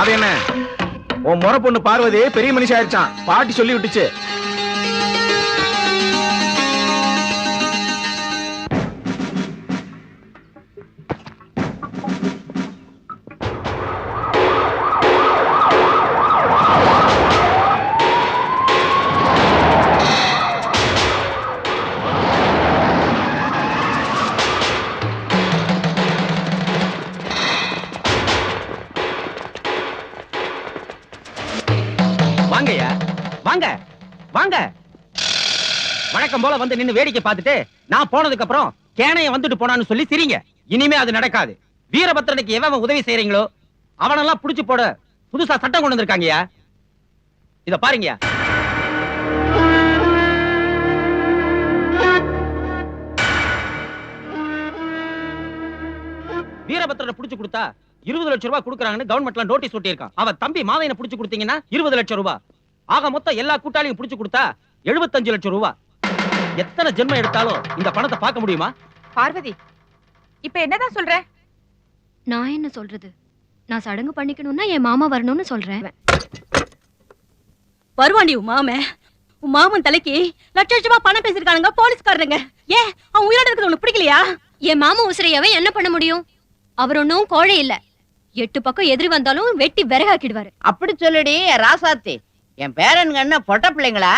அது என்ன உன் முறை பொண்ணு பார்வதி பெரிய மனுஷி ஆயிடுச்சான், பாட்டி சொல்லி விட்டுச்சு. வாங்க வாங்க. வழக்கம் போல வந்து நின்னு வேடிக்கை பார்த்துட்டு நான் போனதுக்கு அப்புறம் கேனைய வந்துட்டு போனான்னு சொல்லி சிரிங்க. இனிமே அது நடக்காது. வீரபத்ரனுக்கு எவன் உதவி செய்யறீங்களோ அவனெல்லாம் புடிச்சு போட புதுசா சட்டம் கொண்டு வந்திருக்காங்கயா. இத பாருங்கயா. வீரபத்ரனை புடிச்சு கொடுத்தா 20 லட்சம் ரூபாய் கொடுக்கறாங்கன்னு கவர்மெண்ட்ல நோட்டீஸ் ஒட்டி இருக்கான். அவன் தம்பி மாதையனை புடிச்சு கொடுத்தீங்கன்னா 20 லட்சம் ரூபாய். ஆக மொத்தம் எல்லா கூட்டாளியும் புடிச்சு கொடுத்தா 75 லட்சம் ரூபாய். எத்தனை ஜென்மம் எடுத்தாலும் இந்த பணத்தை பார்க்க முடியுமா? பார்வதி, இப்ப என்னதான் சொல்ற? நான் என்ன சொல்றது? நான் சடங்கு பண்ணிக்கணும்னா என் மாமா வரணும்னு சொல்றேன். வருவாண்டி உன் மாமன் தலைக்கு லட்ச லட்சமா பணம் பேசிருக்கானுங்க போலீஸ்காரங்க. ஏன் அவன் உயிரோட இருக்கிறது உனக்கு பிடிக்கலையா? என் மாமா உசிரையாவே என்ன பண்ண முடியும்? அவர் ஒன்னும் கோழை இல்ல. 8 பக்கம் எதிரி வந்தாலும் வெட்டி விறகாக்கிடுவாரு. அப்படி சொல்லுடி ராசாத்தி. என் பேரனுங்க என்ன பொட்ட பிள்ளைங்களா?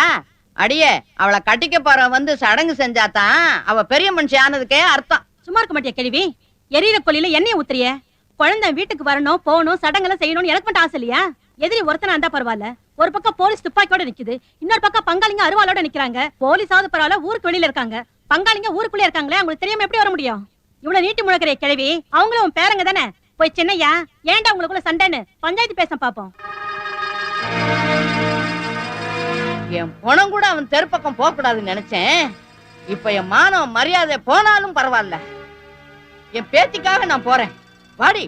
அடியே, அவளை கட்டிக்க போற வந்து சடங்கு செஞ்சாதான் அவ பெரிய மனுஷி ஆனதுக்கே அர்த்தம். சும்மா இருக்க மாட்டியா கேள்வி? எரியிற கொல்லில எண்ணெய் ஊத்துறிய. குழந்தை வீட்டுக்கு வரணும் போகணும் சடங்கெல்லாம் செய்யணும்னு எனக்கு மட்டும் ஆசை இல்லையா? எதிரி ஒருத்தனா இருந்தா பரவாயில்ல. ஒரு பக்கம் போலீஸ் துப்பாக்கியோட நிக்குது, இன்னொரு பக்கம் பங்காளிங்க அருவாளோட நிக்கிறாங்க. போலீஸாவது பரவாயில்ல, ஊருக்கு வெளியில இருக்காங்க. பங்காளிங்க ஊருக்குள்ளே இருக்காங்களே, அவங்களுக்கு தெரியாம எப்படி வர முடியும்? இவ்வளவு நீட்டி முழக்கிற கிழவி, அவங்களும் உன் பேரங்க தானே. போய் சின்னையா ஏன்டா உங்களுக்குள்ள சண்டைன்னு பஞ்சாயத்து பேச பாப்போம். என் பொணம் கூட அவன் தெருப்பக்கம் போக கூடாதுன்னு நினைச்சேன். இப்ப என் மானம் மரியாதை போனாலும் பரவாயில்ல. என் பேத்திக்காக நான் போறேன். வாடி.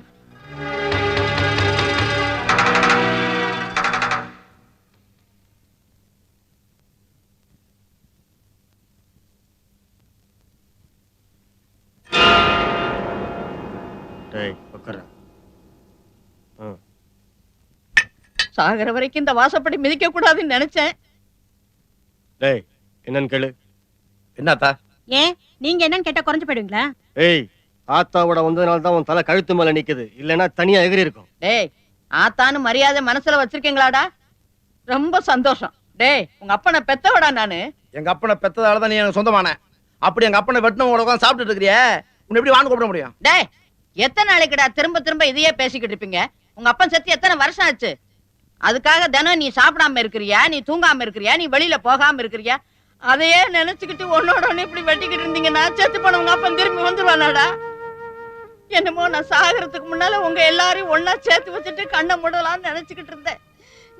சாகர வரைக்கும் இந்த வாசப்படி மிதிக்க கூடாதுன்னு நினைச்சேன். டேய் என்னன்னு கேளு. என்னத்தா? ஏன் நீங்க என்னன்னு கேட்டா குறைஞ்சு போயிடுவீங்களா? ஏய் ஆத்தாவோட வந்ததுனால தான் உன் தலை கழுத்து மேல நிக்குது, இல்லைன்னா தனியா எகிரி இருக்கும். டேய் ஆத்தான்னு மரியாதை மனசுல வச்சிருக்கீங்களாடா? ரொம்ப சந்தோஷம். டேய் உங்க அப்பனை பெத்தவடா நானு. எங்க அப்பனை பெத்ததாலதான் நீ எனக்கு சொந்தமான. அப்படி எங்க அப்பனை வெட்டினவங்கள உட்காந்து சாப்பிட்டுட்டு இருக்கிறியே, உன்னை எப்படி வாங்க கூப்பிட முடியும்? டேய் எத்தனை நாளைக்குடா திரும்ப திரும்ப இதையே பேசிக்கிட்டு இருப்பீங்க? உங்க அப்பன் செத்து எத்தனை வருஷம் ஆச்சு? அதுக்காக தினம் நீ சாப்பிடாம இருக்கிறியா, நீ தூங்காம இருக்கிறியா, நீ வெளியில போகாம இருக்கிறியா? அதையே நினைச்சுக்கிட்டு ஒன்னோட ஒண்ணு இப்படி வெட்டிக்கிட்டு இருந்தீங்கன்னா செத்து போன உங்க அப்பன் திரும்பி வந்துருவானாடா? என்னமோ நான் சாகறதுக்கு முன்னால உங்க எல்லாரையும் ஒன்னா சேர்த்து வச்சுட்டு கண்ணை மூடலாம்னு நினைச்சுக்கிட்டு இருந்தேன்.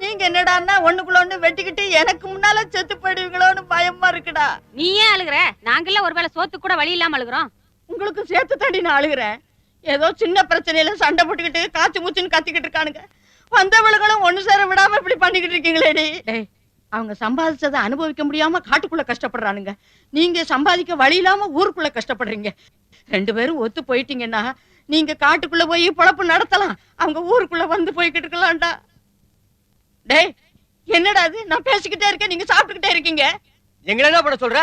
நீங்க என்னடான்னா ஒண்ணுக்குள்ள ஒண்ணு வெட்டிக்கிட்டு எனக்கு முன்னால செத்து போயிடுவீங்களோன்னு பயமா இருக்குடா. நீ ஏன் அழுகுற? நாங்கெல்ல ஒருவேளை சோத்து கூட வழி இல்லாம அழுகுறோம். உங்களுக்கு சேர்த்து தாண்டி நான் அழுகுறேன். ஏதோ சின்ன பிரச்சனையில சண்டை போட்டுக்கிட்டு காய்ச்சி மூச்சுன்னு கத்திக்கிட்டு இருக்கானுங்க. வந்தவளுகளும் ஒண்ணு சேர விடாம இப்படி பண்ணிக்கிட்டு இருக்கீங்களேடி. டேய் அவங்க சம்பாதிச்சதை அனுபவிக்க முடியாம காட்டுக்குள்ள கஷ்டப்படுறானுங்க. நீங்க சம்பாதிக்க வழி இல்லாம ஊருக்குள்ள கஷ்டப்படுறீங்க. 2 பேரும் ஒத்து போயிட்டீங்கன்னா நீங்க காட்டுக்குள்ள போய் பொழப்பு நடத்தலாம், அவங்க ஊருக்குள்ள வந்து போய்கிட்டு இருக்கலாம்டா. டேய் என்னடா அது? நான் பேசிக்கிட்டே இருக்கேன், நீங்க சாப்பிட்டுக்கிட்டே இருக்கீங்க. எங்களை என்ன பண்ண சொல்ற?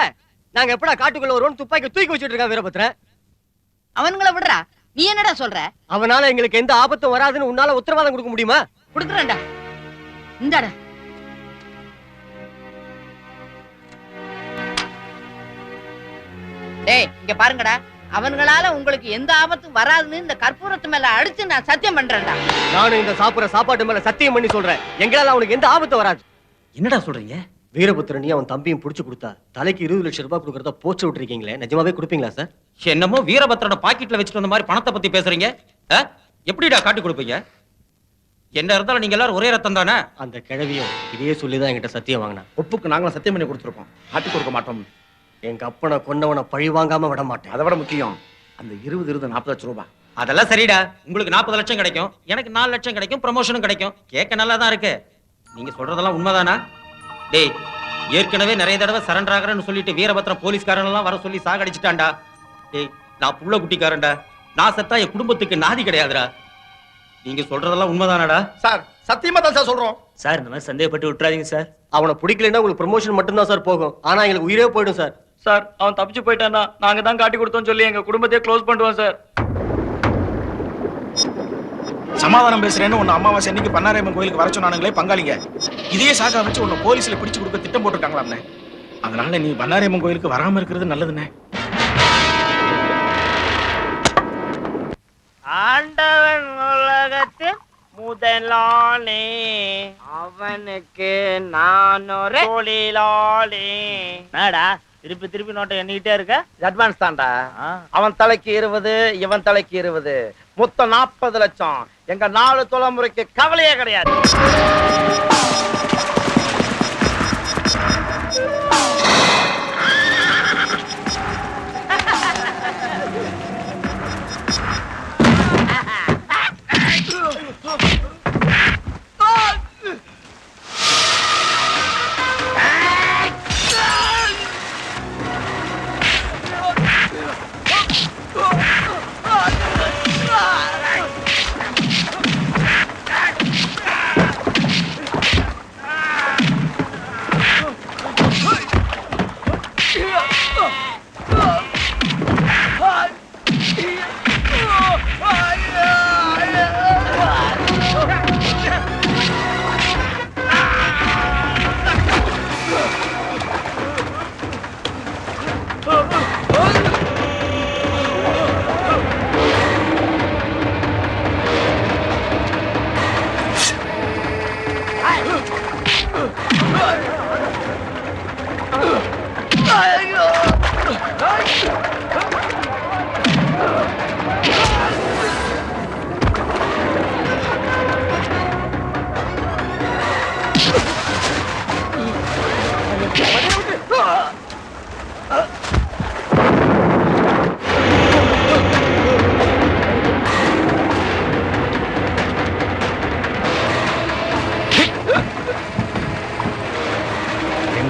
நாங்க எப்படா காட்டுக்குள்ள வருவோம்? துப்பாக்கி தூக்கி வச்சுட்டு இருக்கா வீரபத்ரன். அவனுங்களை விடுறா, நீ என்னடா சொல்ற? அவனால எங்களுக்கு எந்த ஆபத்தும் வராதுன்னு உன்னால உத்தரவாதம் கொடுக்க முடியுமா? கொடுக்குறேன்டா. இந்தாடா. டேய் இங்க பாருங்கடா, அவங்களால உங்களுக்கு எந்த ஆபத்தும் வராதுன்னு இந்த கற்பூரத்து மேல அடிச்சு நான் சத்தியம் பண்றேன்டா. நானும் இந்த சாப்பிடுற சாப்பாட்டு மேல சத்தியம் பண்ணி சொல்றேன், எங்களால அவனுக்கு எந்த ஆபத்தும் வராது. என்னடா சொல்றீங்க? வீரபத்ரன் அவன் தம்பியும் புடிச்சு கொடுத்தா தலைக்கு 20 லட்சம் ரூபாய் கொடுக்கறத போச்சு விட்டுருக்கீங்களே, நிஜமாவே கொடுப்பீங்களா சார்? என்னமோ வீரபத்ரனை பாக்கெட்ல வச்சுட்டு வந்த மாதிரி பணத்தை பத்தி பேசுறீங்க. எப்படிடா காட்டி கொடுப்பீங்க? என்ன இருந்தாலும் நீங்க எல்லாரும் ஒரே ரத்தம் தானே? அந்த கிழவியும் இதையே சொல்லிதான் என்கிட்ட சத்தியம் வாங்கினா. ஒப்புக்கு நாங்களும் சத்தியம் பண்ணி கொடுத்துருக்கோம், ஆட்டி கொடுக்க மாட்டோம். எங்க அப்பனை கொண்டவனை பழி வாங்காம விட மாட்டேன். அதை விட முக்கியம் அந்த 20 40 லட்சம் ரூபாய். அதெல்லாம் சரிடா, உங்களுக்கு 40 லட்சம் கிடைக்கும், எனக்கு 4 லட்சம் கிடைக்கும், ப்ரமோஷனும் கிடைக்கும். கேட்க நல்லா தான் இருக்கு. நீங்க சொல்றதெல்லாம் உண்மைதானா? டேய் ஏற்கனவே நிறைய தடவை சரண்டர் ஆகிறேன்னு சொல்லிட்டு வீரபத்ரன் போலீஸ்காரன் எல்லாம் வர சொல்லி சாகடிச்சிட்டான்டா. டேய் நான் புள்ள குட்டிக்காரன்டா, நான் செத்தா என் குடும்பத்துக்கு நாதி கிடையாதுடா. நீங்க சொல்றதெல்லாம் உண்மைதானாடா? சார் சத்தியமா தான் சார் சொல்றோம். சார் இந்த மாதிரி சந்தேகப்பட்டு விட்டுறாதீங்க சார். அவனை பிடிக்கலன்னா உங்களுக்கு ப்ரமோஷன் மட்டும்தான் சார் போகும், ஆனா எங்களுக்கு உயிரே போயிடும் சார். சார் அவன் தப்பிச்சு போயிட்டான்னா நாங்க தான் காட்டி கொடுத்தோம் சொல்லி எங்க குடும்பத்தையே க்ளோஸ் பண்ணுவோம் சார். சமாதானம் பேசுறேன்னு உன்னை அமாவாசை அன்னைக்கு பன்னாரியம்மன் கோயிலுக்கு வர சொன்னானுங்களே பங்காளிங்க, இதையே சாக்கா வச்சு உன்னை போலீஸ்ல பிடிச்சு கொடுக்க திட்டம் போட்டுருக்காங்களாம்னே. அதனால நீ பன்னாரியம்மன் கோயிலுக்கு வராம இருக்கிறது நல்லதுண்ணே. ஆண்டவன் உலகத்தில் முதலாளி, அவனுக்கு நான் ஒரு தொழிலாளி. மேடா திருப்பி திருப்பி நோட்டை எண்ணிக்கிட்டே இருக்க? அட்வான்ஸ் தான்டா. அவன் தலைக்கு 20, இவன் தலைக்கு 20, மொத்தம் 40 லட்சம். எங்க 4 தலைமுறைக்கு கவலையே கிடையாது.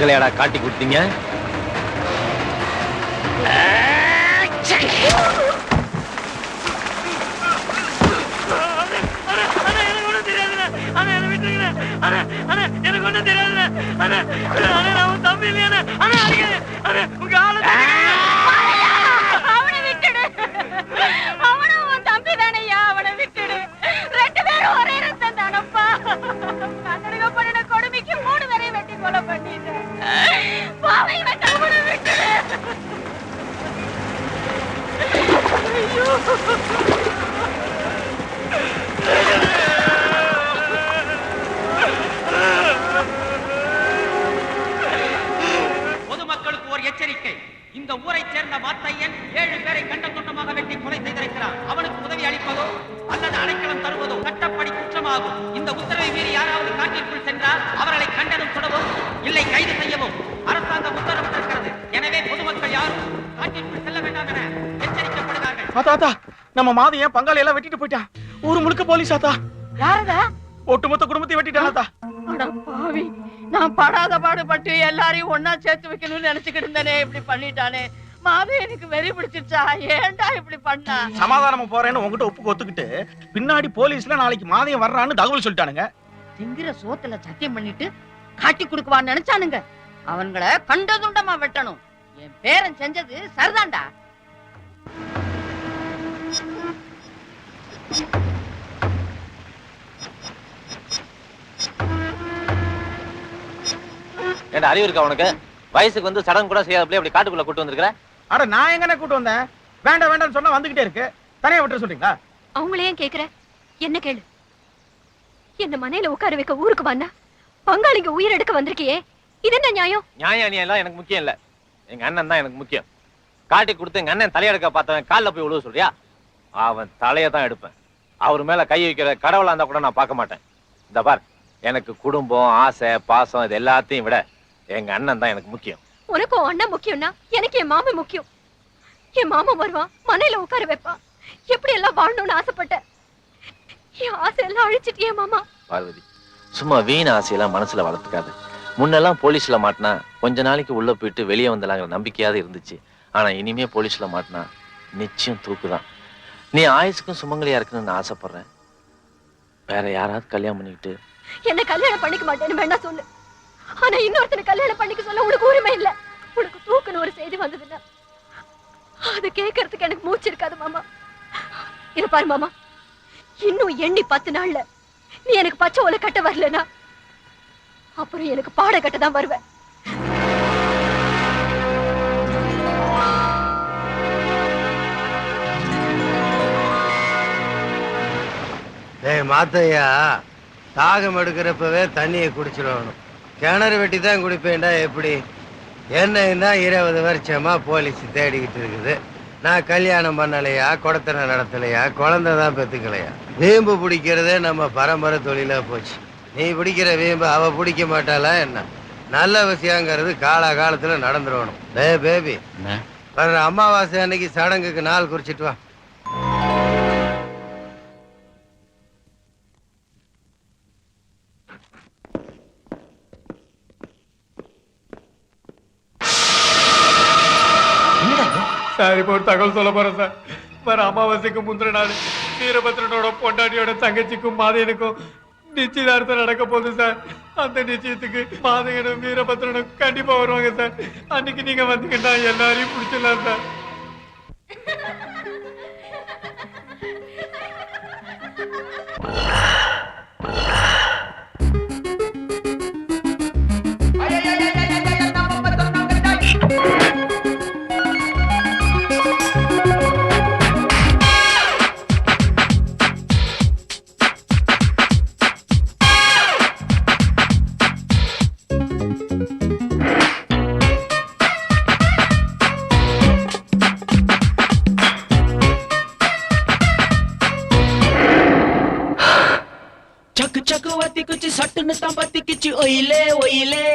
எங்களையாடா காட்டி கொடுத்தீங்க? எனக்கு ஒண்ணும் தெரியாது. தம்பி இல்லையா? உங்க ஆளு அவனை விட்டுடு. அவனும் உன் தம்பி தானையா, அவனை விட்டுடு. 2 பேரும் ஒரே ரத்தம் தானப்பா. கண்ணனுக்கு பண்ணின கொடுமைக்கு 3 பேரையும் வெட்டி கொலை பண்ணிட்டேன். பாவை இவன் அவனை விட்டுடு. ஐயோ. பொதுமக்களுக்கு ஒரு எச்சரிக்கை. இந்த ஊரை சேர்ந்த மாத்தையன் 7 பேரை கண்ட துண்டமாக வெட்டி கொலை செய்திருக்கிறான். அவனுக்கு உதவி அளிப்பதோ அல்லது அடைக்கலம் தருவதோ சட்டப்படி குற்றமாகும். இந்த உத்தரவை மீறி யாராவது காட்டிற்குள் சென்றால் அவர்களை கண்டனம் சுடவும் இல்லை கைது செய்யவும் அரசாங்கம் உத்தரவிட்டிருக்கிறது. எனவே பொதுமக்கள் யாரும் காட்டிற்குள் செல்ல வேண்டாம் என எச்சரிக்கப்படுகிறார்கள். ஆத்தா நம்ம மாதைய பங்காளி எல்லாம் வெட்டிட்டு போயிட்டான். ஊரு முழுக்க போலீஸ் ஆத்தா. யாரதா? ஒட்டுமொத்த குடும்பத்தை வெட்டிட்டான். அட பாவி, நான் படாத பாடுபட்டு எல்லாரையும் ஒன்னா சேர்த்து வைக்கணும்னு நினைச்சுக்கிட்டு இருந்தேனே, இப்படி பண்ணிட்டானே. மாவே எனக்கு வெறி பிடிச்சிருச்சா? ஏன்டா இப்படி பண்ணா? சமாதானமா போறேன்னு உங்ககிட்ட ஒப்புக்கு ஒத்துக்கிட்டு பின்னாடி போலீஸ்ல நாளைக்கு மாதையம் வர்றான்னு தகவல் சொல்லிட்டானுங்க. திங்கிற சோத்துல சத்தியம் பண்ணிட்டு காட்டி கொடுக்குவான்னு நினைச்சானுங்க. அவன்களை கண்டதுண்டமா வெட்டணும். என் பேரன் செஞ்சது சரிதான்டா. என்ன அறிவு இருக்கா உனக்கு? வயசுக்கு வந்து சடங்கு கூட செய்யாதபடி அப்படி காட்டுக்குள்ள கூட்டு வந்திருக்கிற? அட நான் எங்கனே கூட்டு வந்தேன்? வேண்டாம் வேண்டாம்னு சொன்னா வந்துகிட்டே இருக்கு. தனியா விட்டுற சொல்றீங்களா? அவங்களே ஏன் கேக்குற? என்ன கேளு. என்ன மனையில உட்கார வைக்க ஊருக்கு வந்தா பங்காளிங்க உயிர் எடுக்க வந்திருக்கியே, இது என்ன நியாயம்? நியாயம் எல்லாம் எனக்கு முக்கியம் இல்ல. எங்க அண்ணன் தான் எனக்கு முக்கியம். காட்டி கொடுத்து எங்க அண்ணன் தலையெடுக்க பார்த்தவன் காலில் போய் விழுவ சொல்றியா? அவன் தலையை தான் எடுப்பேன். அவர் மேல கை வைக்கிற கடவுளா இருந்தா கூட நான் பார்க்க மாட்டேன். இந்த பார், எனக்கு குடும்பம், ஆசை, பாசம் இது எல்லாத்தையும் விட எங்க அண்ணன் தான் எனக்கு முக்கியம். உனக்கு அண்ணன் முக்கியம்னா எனக்கு என் மாமன் முக்கியம். என் மாமன் வருவான், மனையில உட்கார வைப்பான். எப்படி எல்லாம் வாழணும்னு ஆசைப்பட்டேன். என் ஆசையெல்லாம் அழிச்சிட்டியே மாமா. பார்வதி, சும்மா வீண் ஆசையெல்லாம் மனசுல வளர்த்துக்காது. முன்னெல்லாம் போலீஸ்ல மாட்டினா கொஞ்ச நாளைக்கு உள்ள போயிட்டு வெளியே வந்தலாங்கிற நம்பிக்கையாவது இருந்துச்சு. ஆனா இனிமே போலீஸ்ல மாட்டினா நிச்சயம் தூக்குதான். நீ ஆயுசுக்கும் சுமங்கலியா இருக்குன்னு நான் ஆசைப்படுறேன். வேற யாராவது கல்யாணம் பண்ணிக்கிட்டு என்ன கல்யாணம் பண்ணிக்க மாட்டேன்னு வேணா சொல்லு. ஆனா இன்னொருத்தனை கல்யாணம் பண்ணிக்க சொல்ல உனக்கு உரிமை இல்ல. உனக்கு தூக்குன்னு ஒரு செய்தி வந்ததுன்னா அது கேட்கறதுக்கு எனக்கு மூச்சு இருக்காது மாமா. இது பாரு மாமா, இன்னும் எண்ணி 10 நாள்ல நீ எனக்கு பச்சை ஓலை கட்ட வரலனா அப்புறம் எனக்கு பாட கட்ட தான் வருவேன். ஏய் மாத்தையா, தாகம் எடுக்கிறப்பவே தண்ணியை குடிச்சிடணும். கிணறு வெட்டி தான் குடிப்பேன்டா. எப்படி? என்னன்னா 20 வருஷமா போலீஸ் தேடிக்கிட்டு இருக்குது. நான் கல்யாணம் பண்ணலையா, கொடத்தனை நடத்தலையா, குழந்தை தான் பெத்துக்கலையா. வீம்பு பிடிக்கிறதே நம்ம பரம்பரை தொழிலா போச்சு. நீ பிடிக்கிற வீம்பு அவ பிடிக்க மாட்டாளா என்ன? நல்ல விஷயங்கிறது காலத்துல நடந்துடணும். டே பேபி, வர்ற அமாவாசை அன்னைக்கு சடங்குக்கு நாள் குறிச்சிட்டு வா. சார், இப்போ ஒரு தகவல் சொல்ல போறேன் சார். வர அமாவாசைக்கு முந்தின நாள் வீரபத்ரனோட பொண்டாட்டியோட தங்கச்சிக்கும் மாதையனுக்கும் நிச்சயதார்த்தம் நடக்க போகுது சார். அந்த நிச்சயத்துக்கு மாதையனும் வீரபத்ரனும் கண்டிப்பா வருவாங்க சார். அன்னைக்கு நீங்க வந்தீங்கன்னா எல்லாரையும் பிடிச்சிடலாம் சார். சட்டுன்னு தான் பத்திக்கிச்சு ஒயிலே ஒயிலே,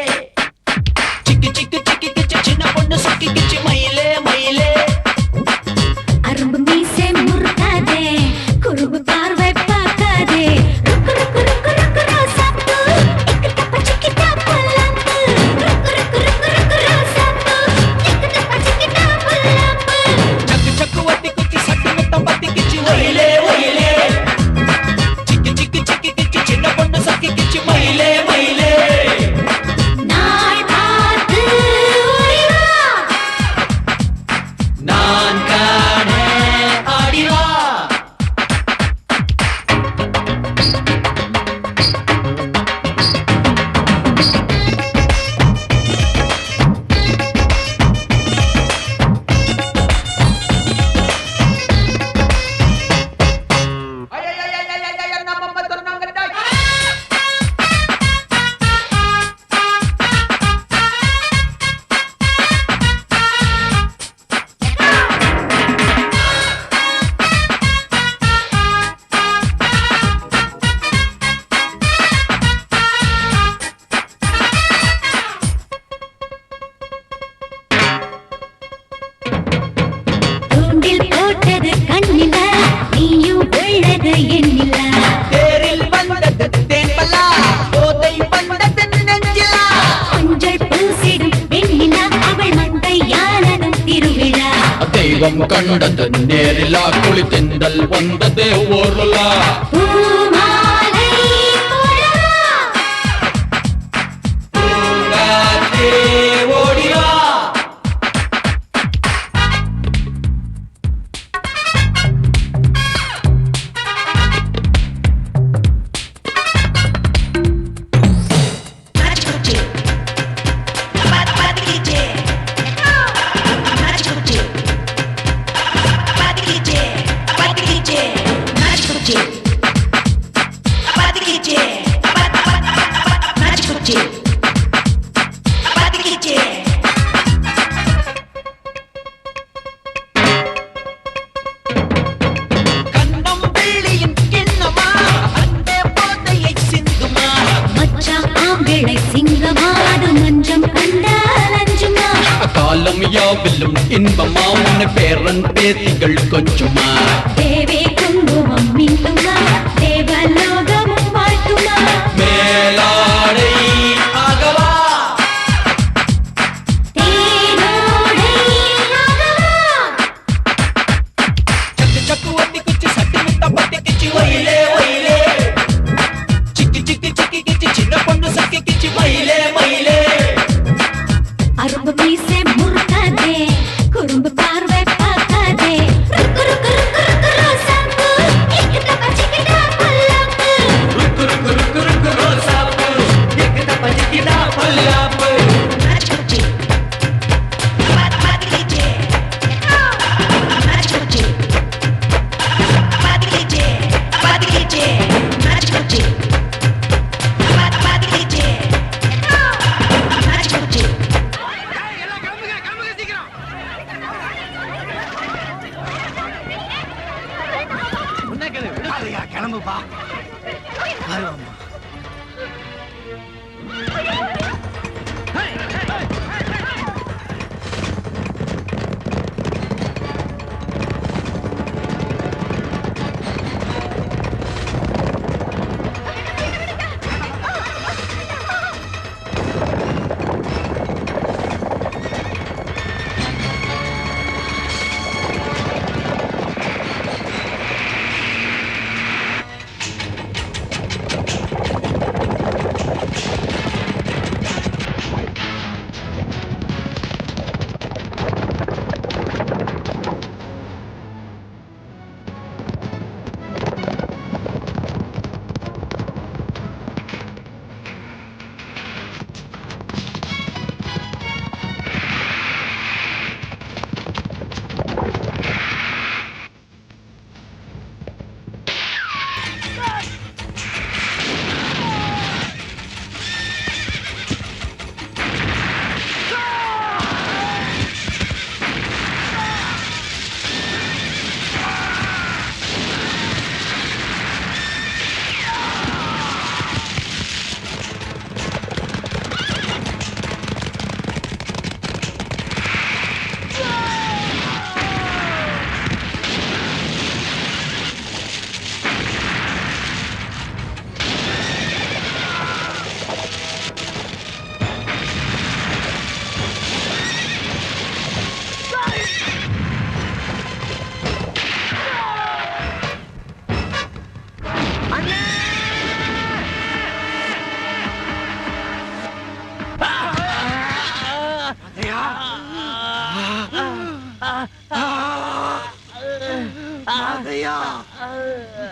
சிக்கி சிக்கி சிக்கி கிச்சு சின்ன பொண்ணு சொக்கி கிச்சு மயிலே மயிலே. அரும்பு மீசை முறுக்காதே, குறும்பு பார்வை பார்க்காதே, ருக்கு ருக்கு ருக்கு ருக்கு ரோசாப்பூ, இக்கு டப்ப சிக்கி டப்ப லம்பு, ருக்கு ருக்கு ஒயிலே ஒயிலே சிக்கி சிக்கி சிக்கி கிச்சி சின்ன பொண்ணு சக்கி கிச்சி மயிலே மயிலே நாள் பார்த்து ஓடிவா நான் காண ஆடிவா தூண்டில் போட்டது கண்ணில நீயும் உள்ளது எண்ணில தேரில் வந்தது தேன்பலா போதை வந்தது நெஞ்சிலா மஞ்சள் பூசிடும் வெண்ணில அவள் மந்தையானதும் திருவிழா தெய்வம் கண்டது நேரிலா குளித்தெந்தல் வந்தது ஓருலா பூமாலை போடவா பூங்காற்றே ஓடிவா கண்ணம் வெள்ளியின் கிண்ணமா அன்பே போதையை சிந்துமா மச்சான் ஆம்பிளை சிங்கமா அது மஞ்சம் கண்டால் அஞ்சுமா காலம் யாவிலும் இன்பமா உன்னை பேரன் பேத்திகள் கொஞ்சுமா தேவே குங்குமம் மின்னுமா தேவலோகமும் வாழ்த்துமா மேலாடை ஆகவா தேனோடை ஆகவா சக்கு சக்கு ஒட்டி குச்சி சட்டி முட்டை பட்டி கிச்சி ஒயிலே ஒயிலே சிக்கி சிக்கி சிக்கி கிச்சி சின்ன பொண்ணு சக்கி கிச்சி மயிலே மயிலே அரும்பு மீசை முறுக்காதே குறும்பு பார்வை பார்க்காதே ருக்கு ருக்கு ருக்கு ருக்கு ரோசாப்பூ இக்கிட்ட பச்சிக்கிட்டா பல்லாப்பு ருக்கு ருக்கு ருக்கு ருக்கு ரோசாப்பூ எக்கிட்ட பச்சிக்கிடா பல்லாப்பு நாச்சுச்சி பாதி கிச்சி நாச்சுச்சி பாதி கிச்சி நாச்சுச்சி பாதி கிச்சி நாச்சுச்சி கிளம்புப்பா வருவாம்மா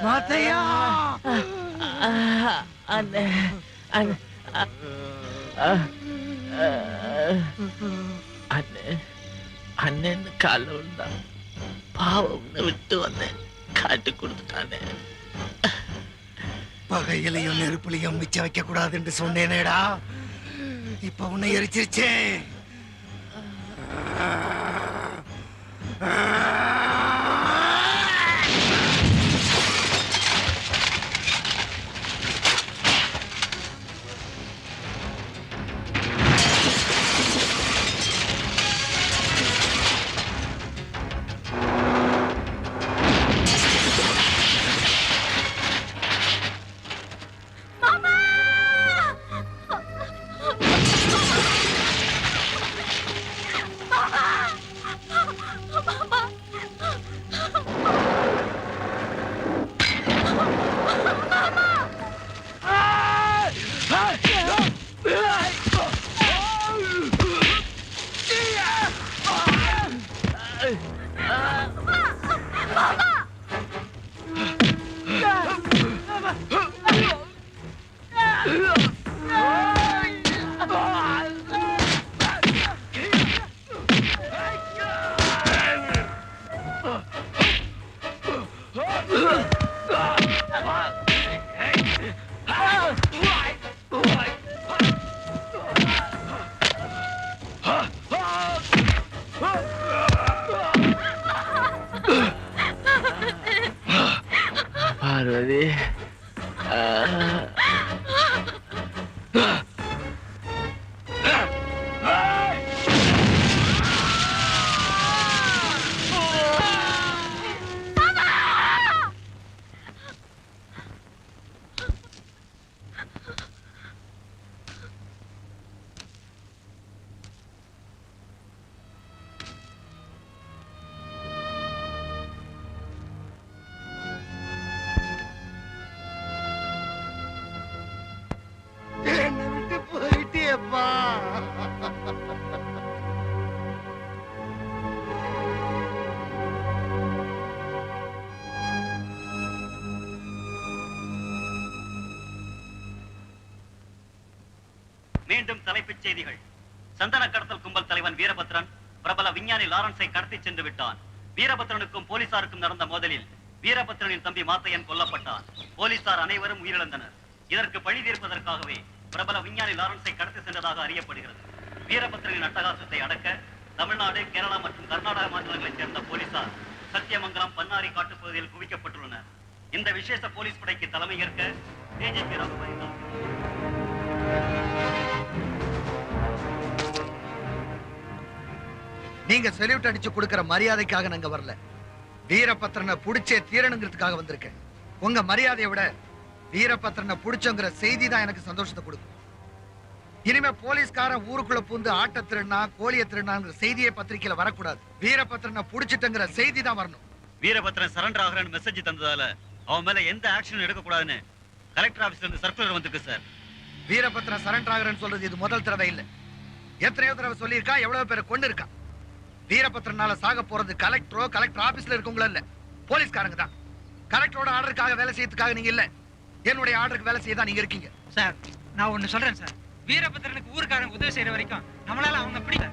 மாத்தையா அண்ணே அண்ணே அண்ணன் கால விழுந்தா பாவம்னு விட்டு வந்தேன் காட்டு கொடுத்துட்டானே. பகையிலையும் நெருப்புலையும் மிச்சம் வைக்க கூடாது என்று சொன்னேனேடா, இப்ப உன்னை எரிச்சிருச்சே. பார்வதி என்னை விட்டு போயிட்டியப்பா. மீண்டும் தலைப்புச் செய்திகள். சந்தன கடத்தல் கும்பல் தலைவன் வீரபத்ரன் பிரபல விஞ்ஞானி லாரன்ஸை கடத்தி சென்று விட்டான். வீரபத்ரனுக்கும் போலீசாருக்கும் நடந்த மோதலில் வீரபத்ரனின் தம்பி மாத்தையன் கொல்லப்பட்டான். போலீசார் அனைவரும் உயிரிழந்தனர். இதற்கு பழி தீர்ப்பதற்காகவே பிரபல விஞ்ஞானி லாரன்ஸை கடத்தி சென்றதாக அறியப்படுகிறது. வீரபத்ரனின் அட்டகாசத்தை அடக்க தமிழ்நாடு, கேரளா மற்றும் கர்நாடக மாநிலங்களைச் சேர்ந்த போலீசார் சத்தியமங்கலம், பன்னாரி காட்டுப்பகுதியில் குவிக்கப்பட்டுள்ளனர். இந்த விசேஷ போலீஸ் படைக்கு தலைமை ஏற்க டிஜிபி ரகுபதி நீங்க செல்யூட் அடிச்சு கொடுக்கிற மரியாதைக்காக நாங்க வரல, வீரபத்ரனை புடிச்சே தீரணுங்கிறதுக்காக வந்திருக்கேன். உங்க மரியாதையை விட வீரபத்ரனை புடிச்சோங்கிற செய்தி தான் எனக்கு சந்தோஷத்தை கொடுக்கும். இனிமே போலீஸ்காரன் ஊருக்குள்ள பூந்து ஆட்ட திருடனா கோழிய திருடனாங்கிற செய்தியே பத்திரிகையில வரக்கூடாது. வீரபத்ரனை புடிச்சிட்டங்கிற செய்தி தான் வரணும். வீரபத்ரன் சரண்டர் ஆகிறன்னு மெசேஜ் தந்ததால அவன் மேல எந்த ஆக்ஷன் எடுக்க கூடாதுன்னு கலெக்டர் ஆபீஸ்ல இருந்து சர்க்குலர் வந்திருக்கு சார். வீரபத்ரன் சரண்டர் ஆகிறன்னு சொல்றது இது முதல் தடவை இல்ல, எத்தனையோ தடவை சொல்லியிருக்கா, எவ்வளவு பேரை கொண்டு இருக்கா. வீரபத்ரனால சாக போறது கலெக்டரோ கலெக்டர் ஆபீஸ்ல இருக்கவங்கள இல்ல, போலீஸ்காரங்க தான். கலெக்டரோட ஆர்டருக்காக வேலை செய்யறதுக்காக நீங்க இல்ல, என்னுடைய ஆர்டருக்கு வேலை செய்ய தான் நீங்க இருக்கீங்க. சார், நான் ஒண்ணு சொல்றேன் சார். வீரபத்ரனுக்கு ஊருக்காரங்க உதவி செய்யற வரைக்கும் நம்மளால அவங்க பிடிக்கல.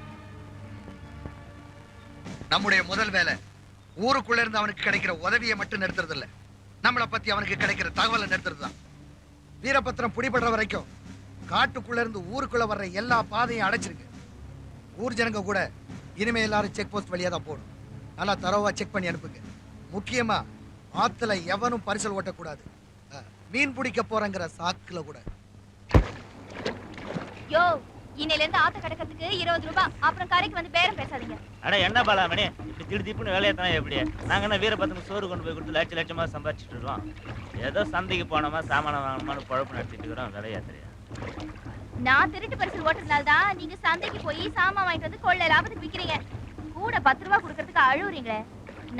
நம்முடைய முதல் வேலை ஊருக்குள்ள இருந்து அவனுக்கு கிடைக்கிற உதவியை மட்டும் நிறுத்துறது இல்ல, நம்மளை பத்தி அவனுக்கு கிடைக்கிற தகவலை நிறுத்துறது தான். வீரபத்ரன் பிடிபடுற வரைக்கும் காட்டுக்குள்ள இருந்து ஊருக்குள்ள வர்ற எல்லா பாதையும் அடைச்சிருக்கு. ஊர் ஜனங்க கூட இனிமே எல்லாரும் செக் போஸ்ட் வழியா தான் போகணும். நல்லா தரவா செக் பண்ணி அனுப்புங்க. முக்கியமா ஆத்துல எவனும் பரிசல் ஓட்டக்கூடாது, மீன் பிடிக்க போறங்கிற சாக்குல கூட. யோ, இன்னையில இருந்து ஆத்த கடக்கிறதுக்கு 20 ரூபாய், அப்புறம் கரைக்கு வந்து பேரம் பேசாதீங்க. அட என்ன பாலாமணி, இப்படி திடு திப்புன்னு வேலையை தானே எப்படி? நாங்க என்ன வீரபத்ரனுக்கு சோறு கொண்டு போய் கொடுத்து லட்ச லட்சமா சம்பாதிச்சுட்டு இருக்கோம். ஏதோ சந்தைக்கு போனோமா சாமானம் வாங்கணுமான்னு குழப்பம் நடத்திட்டு இருக்கிறோம். விலையாத்திரையா நான் திருட்டு பரிசல் ஓட்டுறதுனால தான் நீங்க சந்தைக்கு போய் சாமான் வாங்கிட்டு வந்து கொள்ளை லாபத்துக்கு விக்கிறீங்க. கூட 10 ரூபாய் கொடுக்கறதுக்கு அழுவுறீங்களே.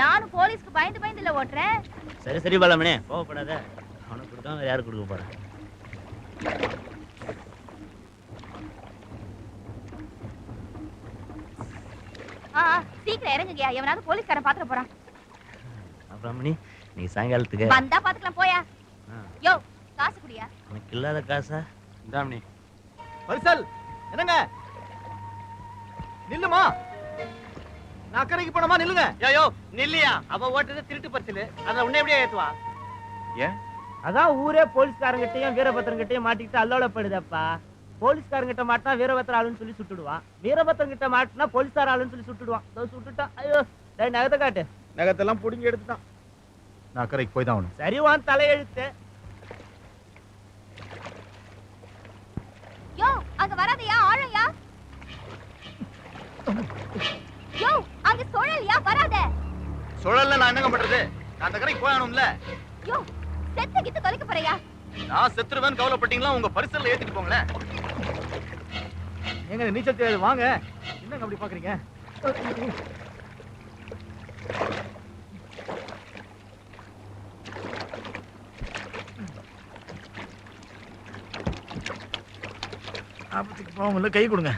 நானும் போலீஸ்க்கு பயந்து பயந்து இல்ல ஓட்டுறேன். சரி சரி பாலாமணி, கோவப்படாத. அவனுக்கு கொடுக்காம யாருக்கு கொடுக்க போறேன்? சீக்கிரம் இறங்குங்கயா, எவனாவது போலீஸ்காரன் பாத்துற போறான். பாலாமணி, நீ சாயங்காலத்துக்கு வந்தா பாத்துக்கலாம் போயா. யோ காசு குடியா. எனக்கு இல்லாத காசா இந்தாமணி பரிசல் என்னங்க நில்லுமா நான் அக்கறைக்கு போனமா நில்லுங்க யோ நில்லியா அவ ஓட்டுறது திருட்டு பரிசல் அத உன்னை எப்படியே ஏத்துவா ஏன் அதான் ஊரே போலீஸ்காரங்கிட்டயும் வீரபத்திரங்கிட்டயும் மாட்டிக்கிட்டு அல்லோலப்படுதப்பா போலீஸ்காரங்கிட்ட மாட்டினா வீரபத்திர ஆளுன்னு சொல்லி சுட்டுடுவான் வீரபத்திரம் கிட்ட மாட்டினா போலீஸ்கார ஆளுன்னு சொல்லி சுட்டுடுவான் சுட்டுட்டான் ஐயோ டேய் நகத்தை காட்டு நகத்தெல்லாம் புடுங்கி எடுத்துட்டான். நான் அக்கறைக்கு போய் தான் ஆகணும் சரி வான் தலையெழுத்து யோ அங்க வராதயா ஆழையா. யோ அங்க சுழல்யா வராத. சுழல்ல நான் என்னங்க பண்றது நான் அந்த கரைக்கு போய் ஆகணும்ல யோ செத்து கித்து தொலைக்க போறியா. நான் செத்துருவேன் கவலைப்பட்டீங்களா உங்க பரிசல்ல ஏத்திட்டு போங்களேன் ஏங்க நீச்சல் தெரியாது வாங்க என்னங்க அப்படி பாக்குறீங்க ஆபத்துக்கு போகல கை கொடுங்க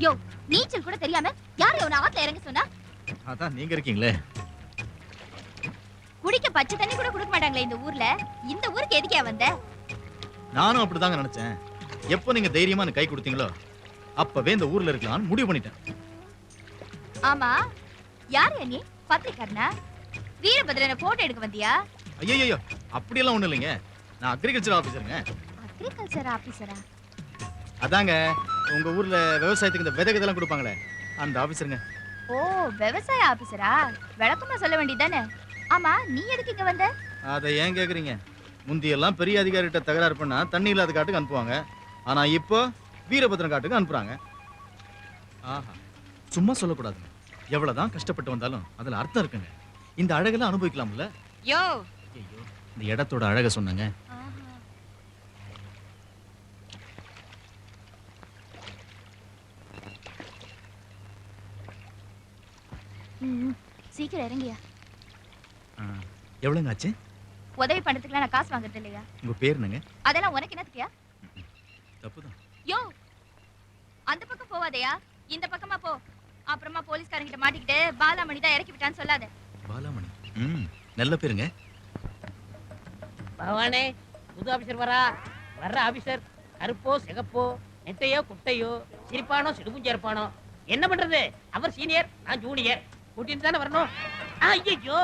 யோ நீச்சல் கூட தெரியாம யார் இவனை ஆத்துல இறங்க சொன்னா. அதான் நீங்க இருக்கீங்களே குடிக்க பச்சை தண்ணி கூட கொடுக்க மாட்டாங்களே இந்த ஊர்ல. இந்த ஊருக்கு எதுக்கே வந்த. நானும் அப்படிதாங்க நினைச்சேன் எப்போ நீங்க தைரியமா கை கொடுத்தீங்களோ அப்பவே இந்த ஊர்ல இருக்கலாம்னு முடிவு பண்ணிட்டேன் ஆமா யார் நீ பத்திரிக்காரனா வீரபத்ரனை போட்டோ எடுக்க வந்தியா. ஐயோ அப்படி எல்லாம் ஒண்ணும் இல்லைங்க நான் அக்ரிகல்ச்சர் ஆபீசருங்க அக்ரிகல்ச்சர் ஆபீசரா. அதாங்க உங்க ஊர்ல விவசாயத்துக்கு இந்த விதை இதெல்லாம் கொடுப்பாங்களே அந்த ஆபீசருங்க ஓ விவசாய ஆபீசரா. விளக்கமா சொல்ல வேண்டியதானே. ஆமா நீ எதுக்கு இங்க வந்த. அதை ஏன் கேக்குறீங்க முந்தியெல்லாம் பெரிய அதிகாரிகிட்ட தகராறு பண்ணா தண்ணி இல்லாத காட்டுக்கு அனுப்புவாங்க ஆனா இப்போ வீரபத்ரன் காட்டுக்கு அனுப்புறாங்க ஆஹா சும்மா சொல்லக்கூடாதுங்க எவ்வளவுதான் கஷ்டப்பட்டு வந்தாலும் அதுல அர்த்தம் இருக்குங்க இந்த அழகெல்லாம் அனுபவிக்கலாம்ல. யோ ஐயோ இந்த இடத்தோட அழக சொன்னங்க சீக்கிரம் இறங்கியா. எவ்வளவுங்க ஆச்சு உதவி பண்றதுக்குலாம் நான் காசு வாங்குறது இல்லையா. உங்க பேர் என்னங்க அதெல்லாம் உனக்கு என்னத்துக்கியா. தப்புதான் யோ அந்த பக்கம் போவாதயா இந்த பக்கமா போ. அப்புறமா போலீஸ்காரங்கிட்ட மாட்டிக்கிட்டு பாலாமணி தான் இறக்கி விட்டான்னு சொல்லாத. பாலாமணி நல்ல பேருங்க. பகவானே புது ஆபீசர் வர்ற ஆபீசர் கருப்போ சிகப்போ நெட்டையோ குட்டையோ சிரிப்பானோ சிடுகுஞ்சா இருப்பானோ என்ன பண்றது அவர் சீனியர் நான் ஜூனியர் கூட்டிட்டு தானே வரணும். ஐயோ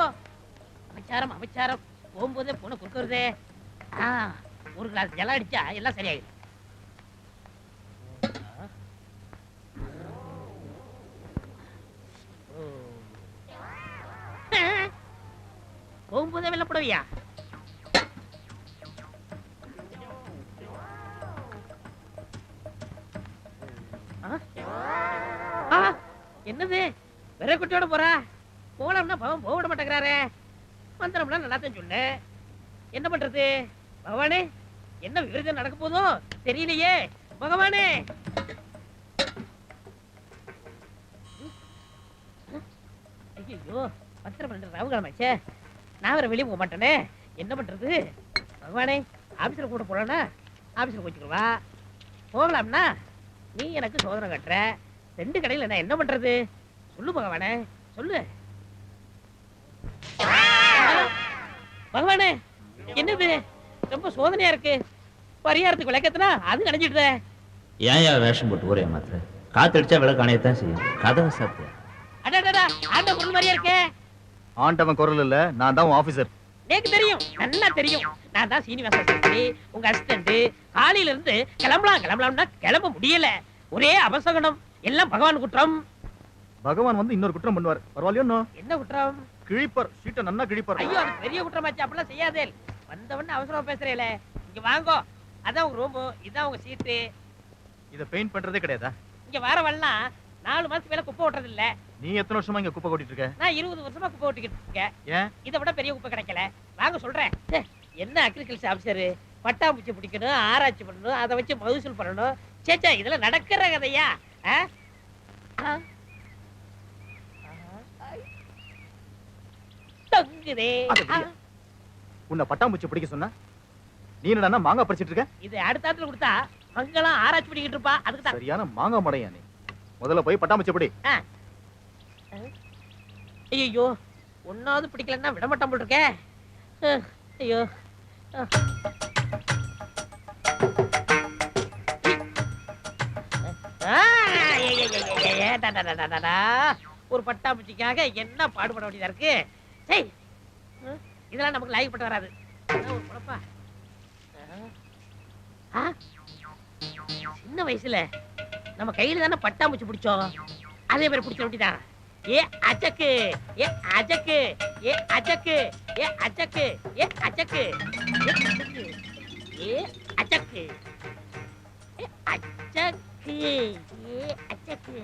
அமைச்சாரம் போகும்போதே பொண்ணு கொடுக்கறதே. ஒரு கிளாஸ் ஜலம் அடிச்சா எல்லாம் சரியாயிடும். போகும்போதே வெள்ளப்படவியா என்னது வெற குட்டியோட போறா போலாம்னா பவன் போக விட மாட்டேங்கிறாரே. மந்திரம்லாம் நல்லா தான் சொன்னேன் என்ன பண்றது. பகவானே என்ன விபரீதம் நடக்க போதோ தெரியலையே. பகவானே ஐயோ 10:12 ராவுகாலமாச்சே நான் வேற வெளியே போக மாட்டேனே என்ன பண்றது. பகவானே ஆபீஸ்ல கூட போலானா ஆபீஸ்ல போச்சுக்குவா போகலாம்னா நீ எனக்கு சோதனை கட்டுற 2 கடையில் நான் என்ன பண்றது சொல்லு பகவானே சொல்லு. பகவானே என்னது ரொம்ப சோதனையா இருக்கு. பரிகாரத்துக்கு விளக்கத்துனா அது நினைச்சிட்டு ஏன் வேஷம் போட்டு ஒரே மாத்திர காத்தடிச்சா விளக்கு அணையத்தான் செய்யும் கதவை சாப்பிட்டு அடடா ஆண்ட பொருள் மாதிரியா இருக்கே. ஆண்டவன் குரல் இல்ல நான் தான் ஆபீசர். எனக்கு தெரியும் நல்லா தெரியும் நான் தான் சீனிவாச சாஸ்திரி உங்க அசிஸ்டன்ட். காலையில இருந்து கிளம்பலாம்னா கிளம்ப முடியல ஒரே அபசகனம் எல்லாம் பகவான் குற்றம். பகவான் வந்து இன்னொரு குற்றம் பண்ணுவார் பரவாயில்லையோ. என்ன குற்றம். கிழிப்பர் சீட்டை நன்னா கிழிப்பர். ஐயோ அது பெரிய குற்றமாச்சு அப்படிலாம் செய்யாதே. வந்தவன் அவசரமா பேசுறேல இங்க வாங்கோ அதான் உங்க ரூம் இதான் உங்க சீட்டு. இத பெயிண்ட் பண்றதே கிடையாதா. இங்க வரவெல்லாம் 4 மாசத்துக்கு மேல குப்பை ஓட்டுறது இல்ல. நீ எத்தனை வருஷமா இங்க குப்பை கொட்டிட்டு இருக்க. நான் 20 வருஷமா குப்பை ஓட்டிக்கிட்டு இருக்கேன். ஏன் இதை விட பெரிய குப்பை கிடைக்கல வாங்க சொல்றேன். என்ன அக்ரிகல்ச்சர் ஆபீசர் பட்டாம்பூச்சி பிடிக்கணும் ஆராய்ச்சி பண்ணணும் அதை வச்சு மகசூல் பண்ணணும். சேச்சா இதெல்லாம் நடக்கிற கதையா. உன்னை பட்டாம்பூச்சி பிடிக்க சொன்னா நீ என்னடா மாங்காய் பறிச்சிட்டு இருக்க. இது அடுத்த ஆத்துல கொடுத்தா மங்கலாம் ஆராய்ச்சி பண்ணிக்கிட்டு இருப்பா அதுக்கு தான். சரியான மாங்காய் மடையா நீ. முதல்ல போய் பட்டாம்பூச்சி பிடி. ஐயோ ஒன்னாவது பிடிக்கலன்னா விட மாட்டான் போல் இருக்கே. ஐயோ ஒரு பட்டாம்பூச்சிக்காக என்ன பாடுபட வேண்டியதா இருக்கு. சரி இதெல்லாம் நமக்கு லாய்க்கப்பட்டு வராது. ஒரு குழப்பா சின்ன வயசுல நம்ம கையில தானே பட்டாம்பூச்சி பிடிச்சோம், அதே மாதிரி பிடிச்ச வேண்டியதான். ஏ அச்சக்கு ஏ அச்சக்கு ஏ அச்சக்கு ஏ அச்சக்கு ஏ அச்சக்கு ஏ அச்சக்கு ஏ அச்சக்கு ஏ அச்சக்கு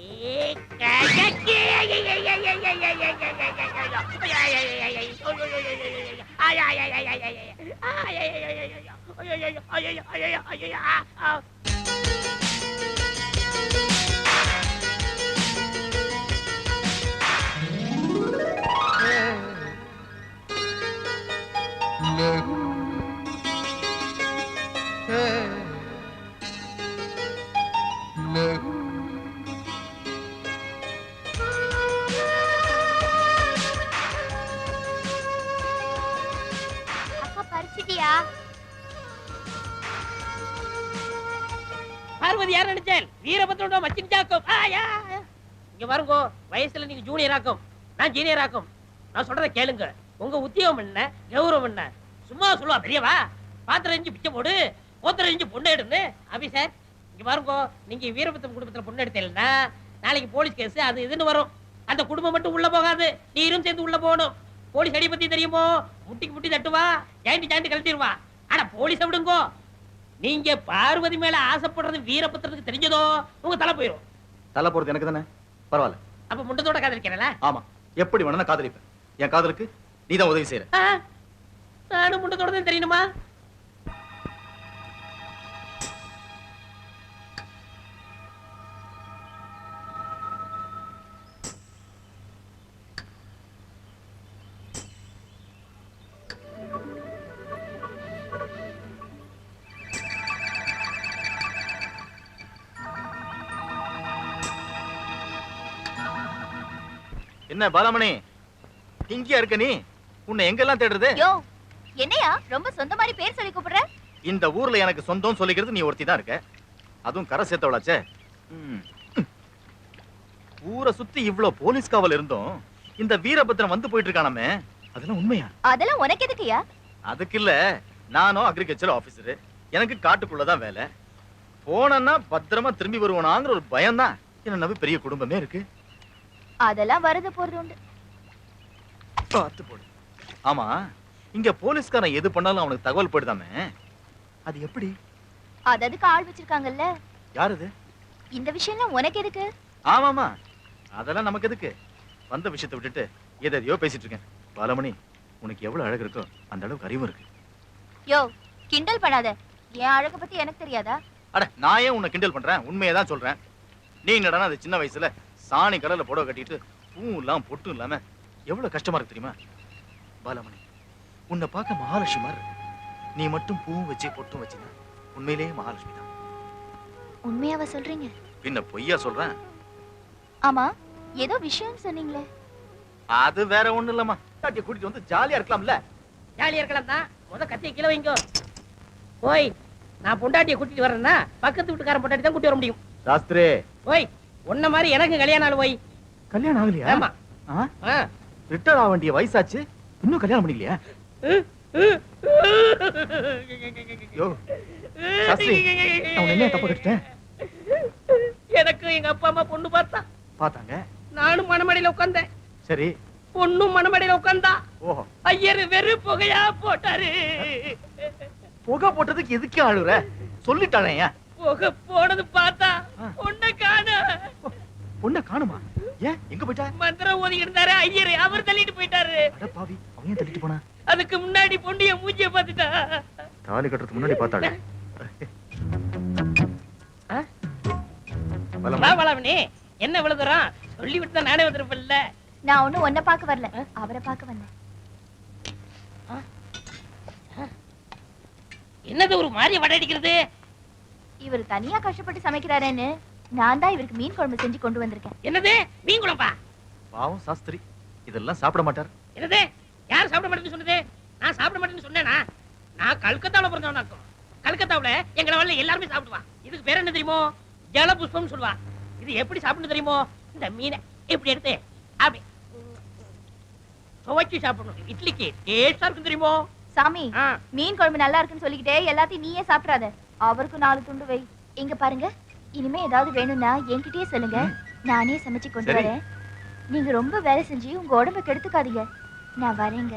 ஏ கச்சக்கு பார்வதி யார் நினைச்சேன்? வீரபத்ரனோட மச்சின் ஜாக்கும். இங்க பாருங்க, வயசுல நீங்க ஜூனியர் ஆக்கும், நான் ஜீனியர் ஆக்கும். நான் சொல்றத கேளுங்க. உங்க உத்தியோகம் என்ன, கௌரவம் என்ன? சும்மா சொல்லுவா பெரியவா, பாத்திரம் இஞ்சி பிச்சை போடு, போத்திரம் இஞ்சி பொண்ணு எடுன்னு. ஆபீசர் இங்க பாருங்க, நீங்க வீரபத்ரம் குடும்பத்துல பொண்ணு எடுத்தீங்கன்னா நாளைக்கு போலீஸ் கேஸ் அது இதுன்னு வரும். அந்த குடும்பம் மட்டும் உள்ள போகாது, நீரும் சேர்ந்து உள்ள போகணும். போலீஸ் அடி பத்தி தெரியுமோ? முட்டிக்கு முட்டி தட்டுவா, ஜாயிண்ட் ஜாயிண்ட் கழட்டிடுவா. ஆனா போலீஸை விடுங்கோ, நீங்க பார்வதி மேல ஆசைப்படுறது வீரபத்ரனுக்கு தெரிஞ்சதோ உங்க தலை போயிடும். தலை போறது எனக்கு தானே, பரவாயில்ல. அப்ப முண்டத்தோட காதலிக்கிறேன்ல? ஆமா, எப்படி வேணா காதலிப்பேன். என் காதலுக்கு நீதான் உதவி செய்யற. நானும் முண்டத்தோட தான் தெரியணுமா? என்ன பாலாமணி, இங்கேயா இருக்க நீ? உன்னை எங்கெல்லாம் தேடுறது? யோ என்னையா ரொம்ப சொந்த மாதிரி பேர் சொல்லி கூப்பிடுற? இந்த ஊர்ல எனக்கு சொந்தம் சொல்லிக்கிறது நீ ஒருத்தி தான் இருக்க, அதுவும் கரை சேர்த்தவளாச்சே. ஊரை சுத்தி இவ்ளோ போலீஸ் காவல் இருந்தும் இந்த வீரபத்ரன் வந்து போயிட்டு இருக்கானே, அதெல்லாம் உண்மையா? அதெல்லாம் உனக்கு எதுக்குயா? அதுக்கு இல்ல, நானும் அக்ரிகல்ச்சர் ஆபீசர், எனக்கு காட்டுக்குள்ளதான் வேலை. போனன்னா பத்திரமா திரும்பி வருவானாங்கிற ஒரு பயம் தான் என்ன நம்பி பெரிய குடும்பமே இருக்கு. அதெல்லாம் வரது போறது உண்டு. பார்த்து போடு. ஆமா, இங்க போலீஸ்காரன் எது பண்ணாலும் அவனுக்கு தகவல் போயிடுதாமே, அது எப்படி? அதுக்கு ஆள் வச்சிருக்காங்கல்ல. யார் அது? இந்த விஷயம்லாம் உனக்கு எதுக்கு? ஆமாமா, அதெல்லாம் நமக்கு எதுக்கு? வந்த விஷயத்தை விட்டுட்டு எதையோ பேசிட்டு இருக்கேன். பாலமணி, உனக்கு எவ்வளவு அழகு இருக்கோ அந்த அளவுக்கு அறிவும் இருக்கு. யோ கிண்டல் பண்ணாத, என் அழக பத்தி எனக்கு தெரியாதா? அட நான் ஏன் உன்னை கிண்டல் பண்றேன், உண்மையை தான் சொல்றேன். நீ என்னடா அது சின்ன வயசுல சாணி கடலை புடவை கட்டிட்டு பூவும் இல்லாம பொட்டும் இல்லாம எவ்வளவு கஷ்டமா இருக்கு தெரியுமா? பாலமணி, உன்னை பார்க்க மகாலட்சுமி மாதிரி இருக்கு. நீ மட்டும் பூவும் வச்சு பொட்டும் வச்சுனா உண்மையிலேயே மகாலட்சுமி தான். உண்மையாவா சொல்றீங்க? பின்ன பொய்யா சொல்றேன்? ஆமா, ஏதோ விஷயம் சொன்னீங்களே. அது வேற ஒண்ணு இல்லம்மா, தாட்டிய கூட்டிட்டு வந்து ஜாலியா இருக்கலாம்ல. ஜாலியா இருக்கலாம் தான், முத கத்திய கீழே வைங்க. ஓய், நான் பொண்டாட்டியை கூட்டிட்டு வரேன்னா பக்கத்து வீட்டுக்காரன் பொண்டாட்டி தான் கூட்டி வர முடியும். சாஸ்திரே, ஓய், உன்ன மாதிரி எனக்கு கல்யாணம் ஆளு. ஓய், கல்யாணம் ஆகலையா? ஆமா. ரிட்டர்ன் ஆக வேண்டிய வயசாச்சு, இன்னும் கல்யாணம் பண்ணிக்கலையா? யோ சாஸ்திரி, நான் என்ன தப்பு கட்டிட்டேன்? எனக்கு எங்க அப்பா அம்மா பொண்ணு பார்த்தாங்க, நானும் மணமடையில உட்கார்ந்தேன். சரி, பொண்ணும் மணமடையில உட்கார்ந்தா. ஓஹோ, ஐயர் வெறு புகையா போட்டாரு. புகை போட்டதுக்கு எதுக்கு ஆளுற? சொல்லிட்டானே. புகை போனது பார்த்தா பொண்ணை காண. பொண்ணை காணுமா? ஏன், எங்க போயிட்டா? மந்திரம் ஓதிக்கிட்டு இருந்தாரு ஐயர், அவர் தள்ளிட்டு போயிட்டாரு. அட பாவி, அவன் ஏன் தள்ளிட்டு போனா? அதுக்கு முன்னாடி பொண்ணிய மூஞ்சிய பாத்துட்டா. தாலி கட்டுறதுக்கு முன்னாடி பார்த்தாளே. பலவனே, என்ன இவ்வளவு தூரம் சொல்லி விட்டு தான் நானே வந்திருப்பேன்ல. நான் ஒண்ணும் உன்னை பார்க்க வரல, அவரை பார்க்க வந்தேன். என்னது ஒரு மாதிரி வடடிக்கிறது? இவர் தனியா கஷ்டப்பட்டு சமைக்கிறாரேன்னு நான் தான் இவருக்கு மீன் குழம்பு செஞ்சு கொண்டு வந்திருக்கேன். என்னது மீன் குழம்பா? பாவம் சாஸ்திரி இதெல்லாம் சாப்பிட மாட்டார். என்னது யார் சாப்பிட மாட்டேன்னு சொன்னது? நான் சாப்பிட மாட்டேன்னு சொன்னேனா? நான் கல்கத்தாவுல பிறந்தவனா இருக்கும். கல்கத்தாவுல எங்க லெவல்ல எல்லாருமே சாப்பிடுவான். இதுக்கு பேர் என்ன தெரியுமோ? ஜல புஷ்பம் சொல்லுவா. இது எப்படி சாப்பிடணும் தெரியுமோ? இந்த மீனை எப்படி எடுத்து அப்படி துவைச்சு சாப்பிடணும். இட்லிக்கு டேஸ்டா இருக்கும் தெரியுமோ? சாமி, மீன் குழம்பு நல்லா இருக்குன்னு சொல்லிக்கிட்டே எல்லாத்தையும் நீயே சாப்பிடாத. அவருக்கு 4 துண்டு வை. இங்க பாருங்க, இனிமே ஏதாவது வேணும்னா என்கிட்டயே சொல்லுங்க, நானே சமைச்சு கொண்டு வரேன். நீங்க ரொம்ப வேலை செஞ்சு உங்க உடம்ப கெடுத்துக்காதீங்க. நான் வரேங்க.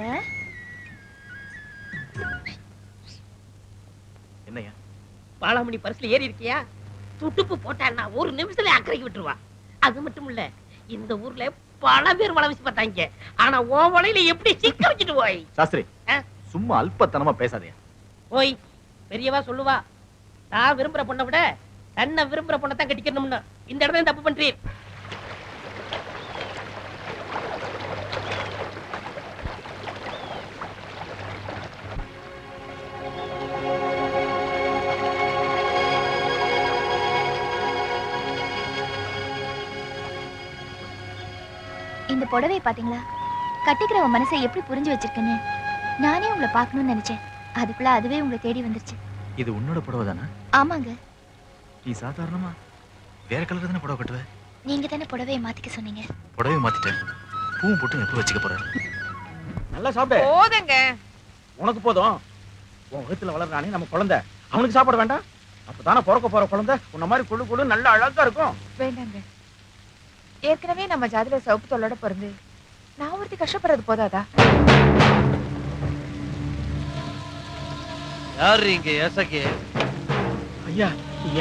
என்னையா பாலாமணி பரிசுல ஏறி இருக்கியா? துட்டுப்பு போட்டான்னா 1 நிமிஷத்துல அக்கறைக்கு விட்டுருவா. அது மட்டும் இல்ல, இந்த ஊர்ல பல பேர் வலை வீசி பார்த்தாங்க. ஆனா உன் வலையில எப்படி சிக்க வச்சுட்டு போய். சாஸ்திரி சும்மா அல்பத்தனமா பேசாதே. ஓய், பெரியவா சொல்லுவா, நான் விரும்புற பொண்ணை விட தன்னை விரும்புற பொண்ணை தான் கட்டிக்கணும்னு. இந்த இடத்துல தப்பு பண்றீர். இந்த புடவை பாத்தீங்களா? கட்டிக்கிறவன் மனசை எப்படி புரிஞ்சு வச்சிருக்கேன்னு நானே உங்களை பார்க்கணும்னு நினைச்சேன். அதுக்குள்ள அதுவே உங்களை தேடி வந்துருச்சு. இது உன்னோட புடவை தானே? ஆமாங்க. நீ சாதாரணமா வேற கலர் தானே புடவை கட்டுவ? நீங்க தானே புடவையை மாத்திக்க சொன்னீங்க. புடவை மாத்திட்டேன். பூவும் போட்டு எப்ப வச்சுக்க போற? நல்லா சாப்பிடு. போதுங்க. உனக்கு போதும். உன் வயித்துல வளர்றானே நம்ம குழந்தை, அவனுக்கு சாப்பிட வேண்டாம்? அப்பதானே பிறக்க போற குழந்தை உன்ன மாதிரி குழு குழு நல்ல அழகா இருக்கும். வேண்டாங்க. ஏற்கனவே நம்ம ஜாதியில சிவப்பு தொல்லோட பிறந்து நான் ஒருத்தி கஷ்டப்படுறது போதாதா? யாரு இங்க ஏசக்கே? ஐயா,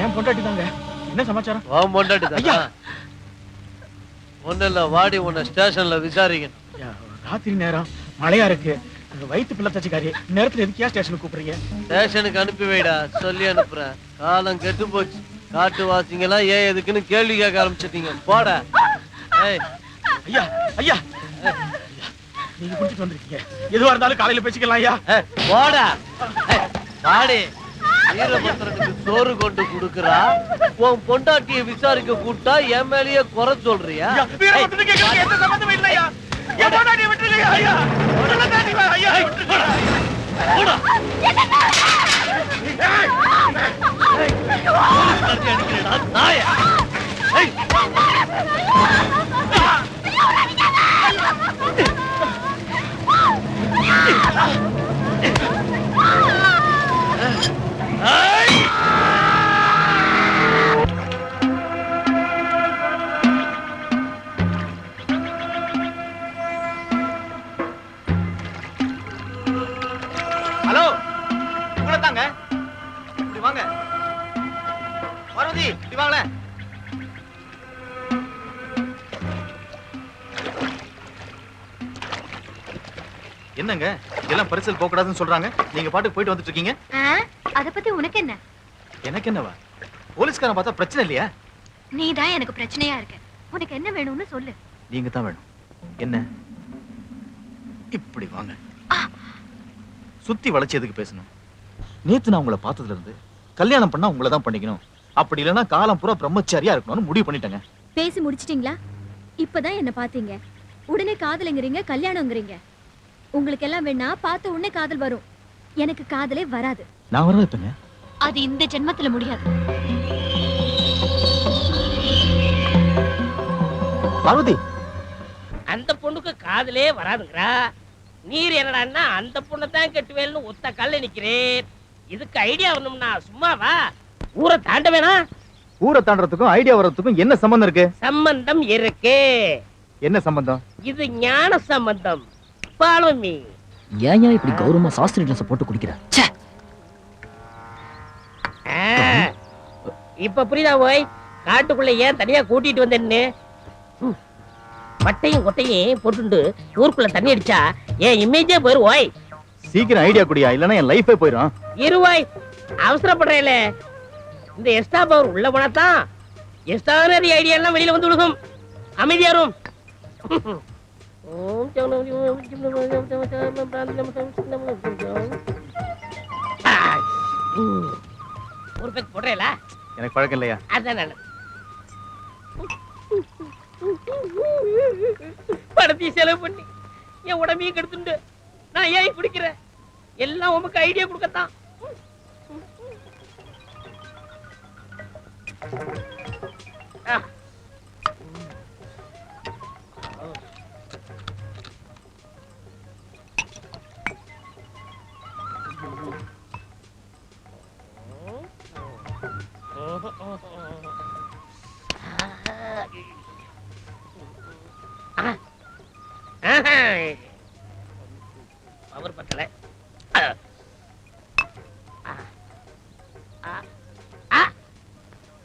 ஏன் பொண்டாட்டி தாங்க. என்ன சமாச்சாரம்? உன் பொண்டாட்டி ஐயா, தானா? ஒண்ணுல வாடி உன்னை ஸ்டேஷன்ல விசாரிக்கணும். ராத்திரி நேரம் மழையா இருக்கு. வயிற்று பிள்ளை தச்சுக்காரி நேரத்துல எதுக்கியா ஸ்டேஷனுக்கு கூப்பிடுறீங்க? ஸ்டேஷனுக்கு அனுப்பி வைடா, சொல்லி அனுப்புறேன். காலம் கெட்டு போச்சு. காட்டு வாசிங்கெல்லாம் ஏன் எதுக்குன்னு கேள்வி கேட்க ஆரம்பிச்சிட்டீங்க. போட. ஐயா ஐயா, நீங்க குடிச்சிட்டு வந்திருக்கீங்க. எதுவா இருந்தாலும் காலையில பேசிக்கலாம். ஐயா போட. வாடி. வீரபத்திரனுக்கு சோறு கொண்டு குடுக்குறா, உன் பொண்டாட்டியை விசாரிக்க கூட்டா என் மேலேயே குறை சொல்றியா? வீரபத்திரனுக்கு எந்த சம்பந்தமும் இல்லையா? என் பொண்டாட்டியை விட்டுருங்க ஐயா. ஐயா விட்டுருங்க. ஹலோ, உங்களை தாங்க. இப்படி வாங்க. பார்வதி, இப்படி வாங்களே. என்னங்க இதெல்லாம் பரிசல் போக கூடாதுன்னு சொல்றாங்க. நீங்க பாட்டுக்கு போயிட்டு வந்துட்டு இருக்கீங்க. அத பத்தி உனக்கு என்ன? எனக்கு என்னவா? போலீஸ்காரன் பார்த்தா பிரச்சனை இல்லையா? நீ தான் எனக்கு பிரச்சனையா இருக்க. உனக்கு என்ன வேணும்னு சொல்லு. நீங்க தான் வேணும். என்ன? இப்படி வாங்க. சுத்தி வளைச்சு எதுக்கு பேசணும்? நேத்து நான் உங்களை பார்த்ததுல இருந்து கல்யாணம் பண்ணா உங்களை தான் பண்ணிக்கணும், அப்படி இல்லைன்னா காலம் பூரா பிரம்மச்சாரியா இருக்கணும்னு முடிவு பண்ணிட்டேங்க. பேசி முடிச்சிட்டீங்களா? இப்பதான் என்ன பாத்தீங்க, உடனே காதலுங்கிறீங்க, கல்யாணம்ங்கிறீங்க. உங்களுக்கு எல்லாம் வேணா பார்த்த உடனே காதல் வரும். எனக்கு காதலே வராது. நான் வர வைப்பேங்க. அது இந்த ஜென்மத்துல முடியாது. பார்வதி, அந்த பொண்ணுக்கு காதலே வராதுங்கிறா. நீர் என்னடான்னா அந்த பொண்ணை தான் கெட்டுவேல்னு ஒத்த கல்ல நிக்கிறேன். இதுக்கு ஐடியா வரணும்னா சும்மாவா? ஊரை தாண்ட வேணாம். ஊரை தாண்டறதுக்கும் ஐடியா வர்றதுக்கும் என்ன சம்பந்தம் இருக்கு? சம்பந்தம் இருக்கு. என்ன சம்பந்தம்? இது ஞான சம்பந்தம். Follow me. ஏன் இப்படி கௌரவமா சாஸ்திரி ட்ரெஸ் போட்டு குடிக்கிற? இப்ப புரியுதா போய் காட்டுக்குள்ள ஏன் தனியா கூட்டிட்டு வந்தேன்னு? மட்டையும் கொட்டையும் போட்டுண்டு ஊருக்குள்ள தண்ணி அடிச்சா ஏன் இமேஜே போயிரும். ஓய் சீக்கிரம் ஐடியா குடியா, இல்லன்னா என் லைஃபே போயிடும். இருவாய் அவசரப்படுறேல. இந்த எஸ்டா பவர் உள்ள போனாதான் எஸ்டானரி ஐடியா எல்லாம் வெளியில வந்து விழுகும். அமைதியாரும். ஒரு பேக் போடுறேல. எனக்கு பழக்கம் இல்லையா? அதான் பணத்தையும் செலவு பண்ணி என் உடம்பையும் கெடுத்துண்டு நான் ஏன் குடிக்கிறேன்? எல்லாம் உமக்கு ஐடியா கொடுக்கத்தான். அவர் பத்தல.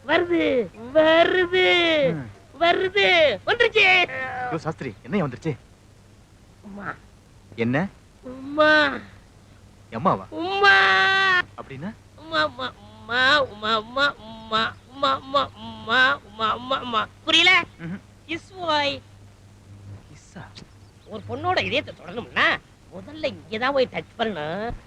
வருது வருது வருது வந்துருச்சு. சாஸ்திரி என்ன வந்துருச்சு? உம்மா என்ன உம்மா அம்மாவா? உம்மா அப்படின்னா உம்மா உம்மா உம்மா உம்மா உம்மா உம்மா உம்மா உம்மா உம்மா உம்மா உம்மா உம்மா புரியல? இஸ் வாய் ஒரு பொண்ணோட இதயத்தை தொடரணும்னா முதல்ல இங்கதான் போய் டச் பண்ணணும்.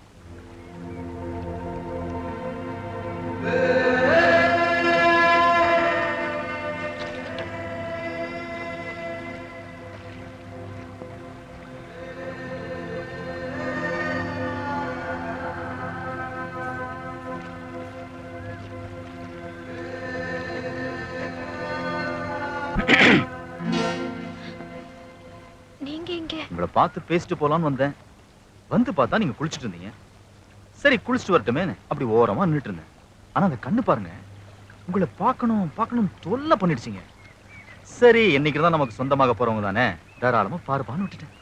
நீங்க இங்க உங்களை பார்த்து பேசிட்டு போலான்னு வந்தேன். வந்து பார்த்தா நீங்க குளிச்சுட்டு இருந்தீங்க. சரி குளிச்சுட்டு வரட்டுமே அப்படி ஓரமா நின்னுட்டு இருந்தேன். ஆனா அந்த கண்ணு பாருங்க, உங்களை பார்க்கணும் பார்க்கணும் தொல்லை பண்ணிடுச்சிங்க. சரி என்னைக்கு தான் நமக்கு சொந்தமாக போறவங்க தானே, தாராளமா பாருப்பான்னு விட்டுட்டேன்.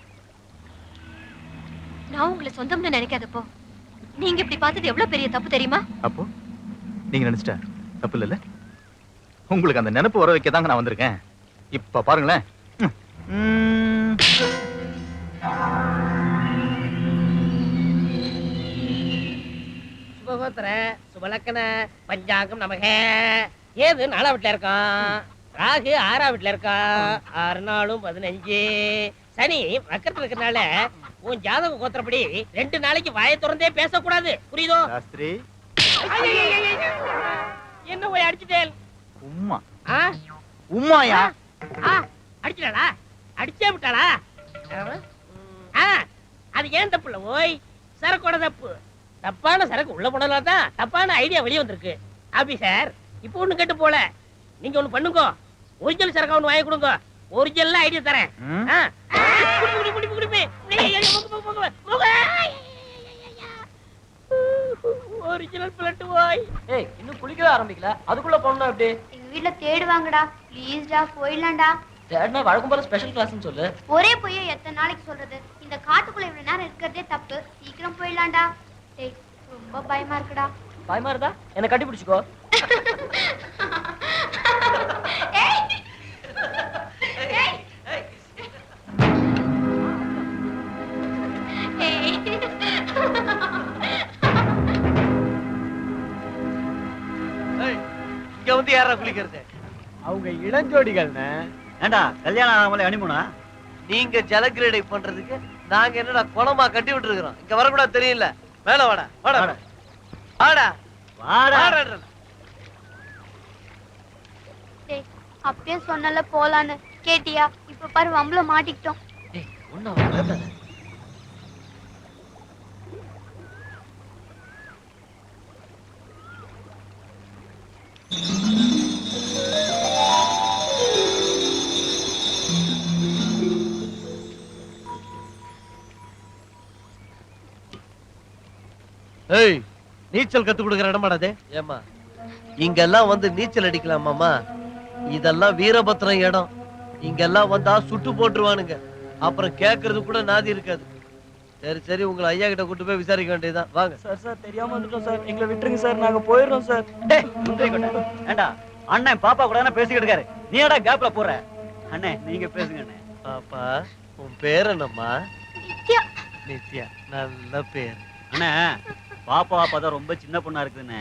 நான் உங்களை சொந்தம்னு நினைக்காதப்போ நீங்க இப்படி பார்த்தது எவ்வளவு பெரிய தப்பு தெரியுமா? அப்போ நீங்க நினைச்சிட்டா தப்பு இல்லைல்ல? உங்களுக்கு அந்த நினைப்பு வர வைக்க தாங்க நான் வந்திருக்கேன். இப்ப பாருங்களேன். சுபகோத்திர சுபலக்கண பஞ்சாங்கம் நமக. ஏது 4ஆம் வீட்டுல இருக்கான், ராகு 6ஆம் வீட்டுல இருக்கான், 6 நாளும் 15. சனி வக்கரத்துல இருக்கறனால உன் ஜாதக கோத்திரப்படி 2 நாளைக்கு வாயை திறந்தே பேசக்கூடாது. புரியுதோ? சாஸ்திரி என்ன போய் அடிச்சுட்டேன்? உம்மா ஆ உம்மாயா? அடிச்சிட்டாளா? அடிச்சே விட்டாளா? அது ஏன் தப்பு இல்ல ஓய், சரக்கோட தப்பு. தப்பான சரக்கு உள்ள போனதால தான் தப்பான ஐடியா வெளியே வந்திருக்கு. ஆபீசர் இப்போ ஒண்ணு கேட்டு போல, நீங்க ஒண்ணு பண்ணுங்க, ஒரிஜினல் சரக்கு ஒண்ணு வாங்கி கொடுங்க. ஒரிஜினல் ஐடியா தரேன். ஒரிஜினல் பிளட் ஓய். ஏய் இன்னும் குளிக்கவே ஆரம்பிக்கல, அதுக்குள்ள போறணும் எப்படி? எங்க வீட்ல தேடுவாங்கடா, ப்ளீஸ்டா போயிடலாம்டா. தேடனா வழக்கம் போல ஸ்பெஷல் கிளாஸ்னு சொல்லு. ஒரே போய் எத்தனை நாளைக்கு சொல்றது? இந்த காட்டுக்குள்ள இவ்வளவு நேரம் இருக்கிறதே தப்பு. சீக்கிரம் போயிடலாம்டா. டேய் ரொம்ப பயமா இருக்குடா. பயமா இருந்தா என்ன கட்டி பிடிச்சுக்கோ. இங்க வந்து யாரா குளிக்கிறது? அவங்க இளஞ்சோடிகள்னே. ஏண்டா கல்யாணம் ஆகாமலே அனிமுனா? நீங்க ஜலக்கிரீடை பண்றதுக்கு நாங்க என்னடா குளமா கட்டி விட்டு இருக்கிறோம். இங்க வரக்கூடாது தெரியல. மேல வாடா வாடா வாடா வாடா. டேய் அப்பயே சொன்னல போலான்னு, கேட்டியா? இப்ப பாரு வம்பல மாட்டிக்கிட்டோம். ஒண்ணு பயப்படாத. ஏய் நீச்சல் கத்து கொடுக்கிற இடமாடாதே. ஏமா இங்கெல்லாம் வந்து நீச்சல் அடிக்கலாமாமா? இதெல்லாம் வீரபத்திரம் இடம். இங்கெல்லாம் வந்தா சுட்டு போட்டுருவானுங்க. அப்புறம் கேட்கறது கூட நாதி இருக்காது. சரி சரி உங்களை ஐயா கிட்ட கூட்டு போய் விசாரிக்க வேண்டியதுதான். வாங்க. சார் தெரியாம வந்துட்டோம் சார், எங்களை விட்டுருங்க சார், நாங்க போயிடுறோம் சார். ஏண்டா அண்ணன் பாப்பா கூட பேசிக்கிட்டு இருக்காரு, நீ ஏடா கேப்ல போற? அண்ணே நீங்க பேசுங்க அண்ணே. பாப்பா உன் பேர் என்னம்மா? நித்யா. நித்யா நல்ல பேர். அண்ணே பாப்பா பார்த்தா ரொம்ப சின்ன பொண்ணா இருக்குதுண்ணே,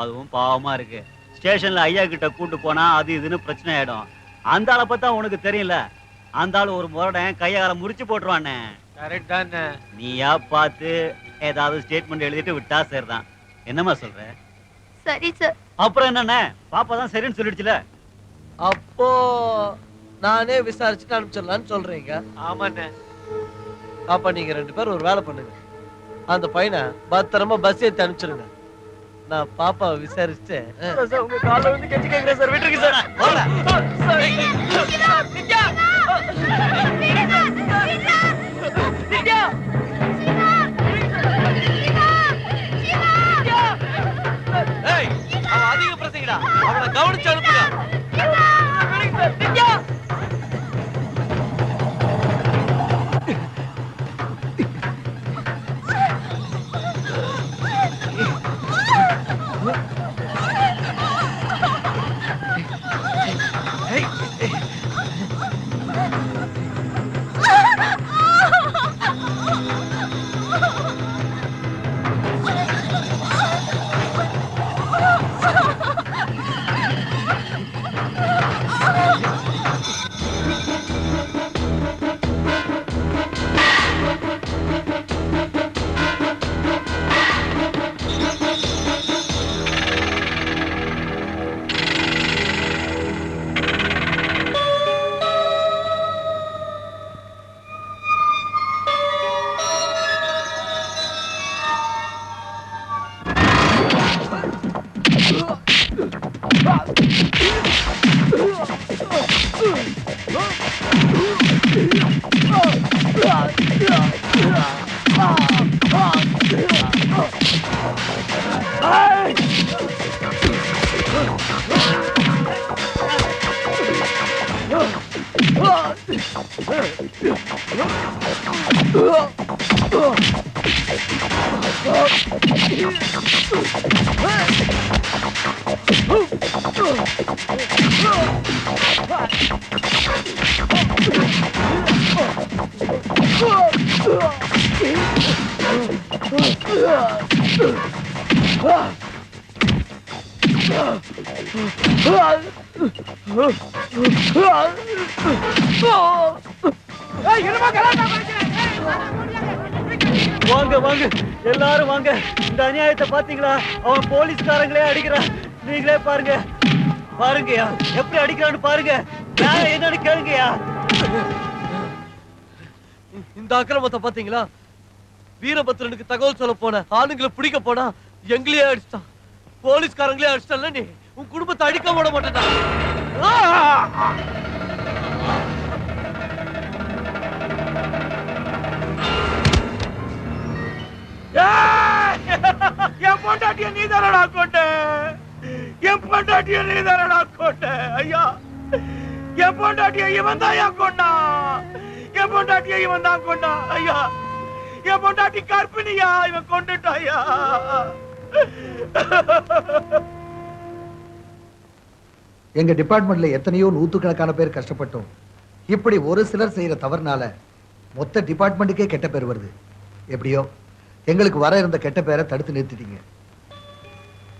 அதுவும் பாவமா இருக்கு. ஸ்டேஷன்ல ஐயா கிட்ட கூட்டு போனா அது இதுன்னு பிரச்சனை ஆயிடும். அந்த ஆளை பார்த்தா உனக்கு தெரியல, அந்த ஆளு ஒரு முரடன் கையால முறிச்சு போட்டுருவானே. கரெக்ட் தானே? நீயா பார்த்து ஏதாவது ஸ்டேட்மெண்ட் எழுதிட்டு விட்டா சரிதான். என்னம்மா சொல்ற? சரி சார். அப்புறம் என்னண்ணே, பாப்பா தான் சரின்னு சொல்லிடுச்சுல. அப்போ நானே விசாரிச்சுட்டு அனுப்பிச்சிடலான்னு சொல்றீங்க. ஆமாண்ணே. அப்ப நீங்க 2 பேரும் ஒரு வேலை பண்ணுங்க. அந்த பையனை பத்திரமா பஸ் ஏத்தி அனுப்பிச்சிருங்க. நான் பாப்பாவை விசாரிச்சுட்டு உங்க கால வந்து கெஞ்சி கேக்குறேன் சார். விட்டுருங்க சார். அவன் அதிக பிரசங்கடா. அவனை கவனிச்சு அனுப்புங்க. வாங்க வாங்க எல்லாரும் வாங்க. இந்த அநியாயத்தை பாத்தீங்களா? அவன் போலீஸ்காரங்களே அடிக்கிறான். நீங்களே பாருங்க. பாருங்கயா எப்படி அடிக்கிறான்னு பாருங்க. நியாயம் என்னன்னு கேளுங்கயா. இந்த அக்கிரமத்தை பாத்தீங்களா? வீரபத்ரனுக்கு தகவல் சொல்ல போன ஆளுங்களை பிடிக்க போனா எங்களையே அடிச்சிட்டான். போலீஸ்காரங்களே அடிச்சிட்டல. நீ உன் குடும்பத்தை அடிக்க விட மாட்டேன். என் பொண்டாட்டிய நீ தானடா கொண்ட. என் பொண்டாட்டிய நீ தானடா கொண்ட. ஐயா என் பொண்டாட்டிய இவன் தான் கொண்டா. என் பொண்டாட்டிய இவன் தான் கொண்டா. ஐயா என் பொண்டாட்டி கற்பிணியா இவன் கொண்டுட்டாயா. எங்க டிபார்ட்மெண்ட்ல எத்தனையோ நூத்துக்கணக்கான பேர் கஷ்டப்பட்டோம். இப்படி ஒரு சிலர் செய்யற தவறுனால மொத்த டிபார்ட்மெண்ட்டுக்கே கெட்ட பேர் வருது. எப்படியோ எங்களுக்கு வர இருந்த கெட்ட பேரை தடுத்து நிறுத்திட்டீங்க.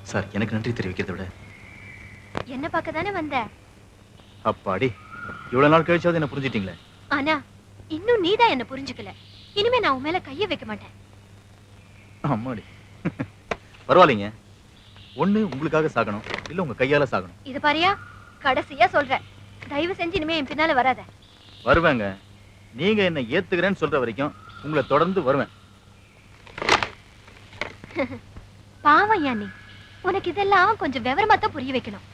சார் எனக்கு நன்றி தெரிவிக்கிறத விட என்ன பார்க்க தானே வந்த. அப்பாடி இவ்வளவு நாள் கழிச்சாவது என்ன புரிஞ்சிட்டீங்களே. ஆனா இன்னும் நீதான் என்ன புரிஞ்சுக்கல. இனிமே நான் உன் மேல கைய வைக்க மாட்டேன். அம்மாடி பரவாயில்லைங்க. ஒண்ணு உங்களுக்காக சாகணும், இல்ல உங்க கையால சாகணும். இது பாரியா கடைசியா சொல்றேன். தயவு செஞ்சு இனிமே என் பின்னால வராத. வருவேங்க. நீங்க என்ன ஏத்துக்கிறேன்னு சொல்ற வரைக்கும் உங்களை தொடர்ந்து வருவேன். பாவம் யா நீ. உனக்கு இதெல்லாம் கொஞ்சம் விவரமா தான் புரிய வைக்கணும்.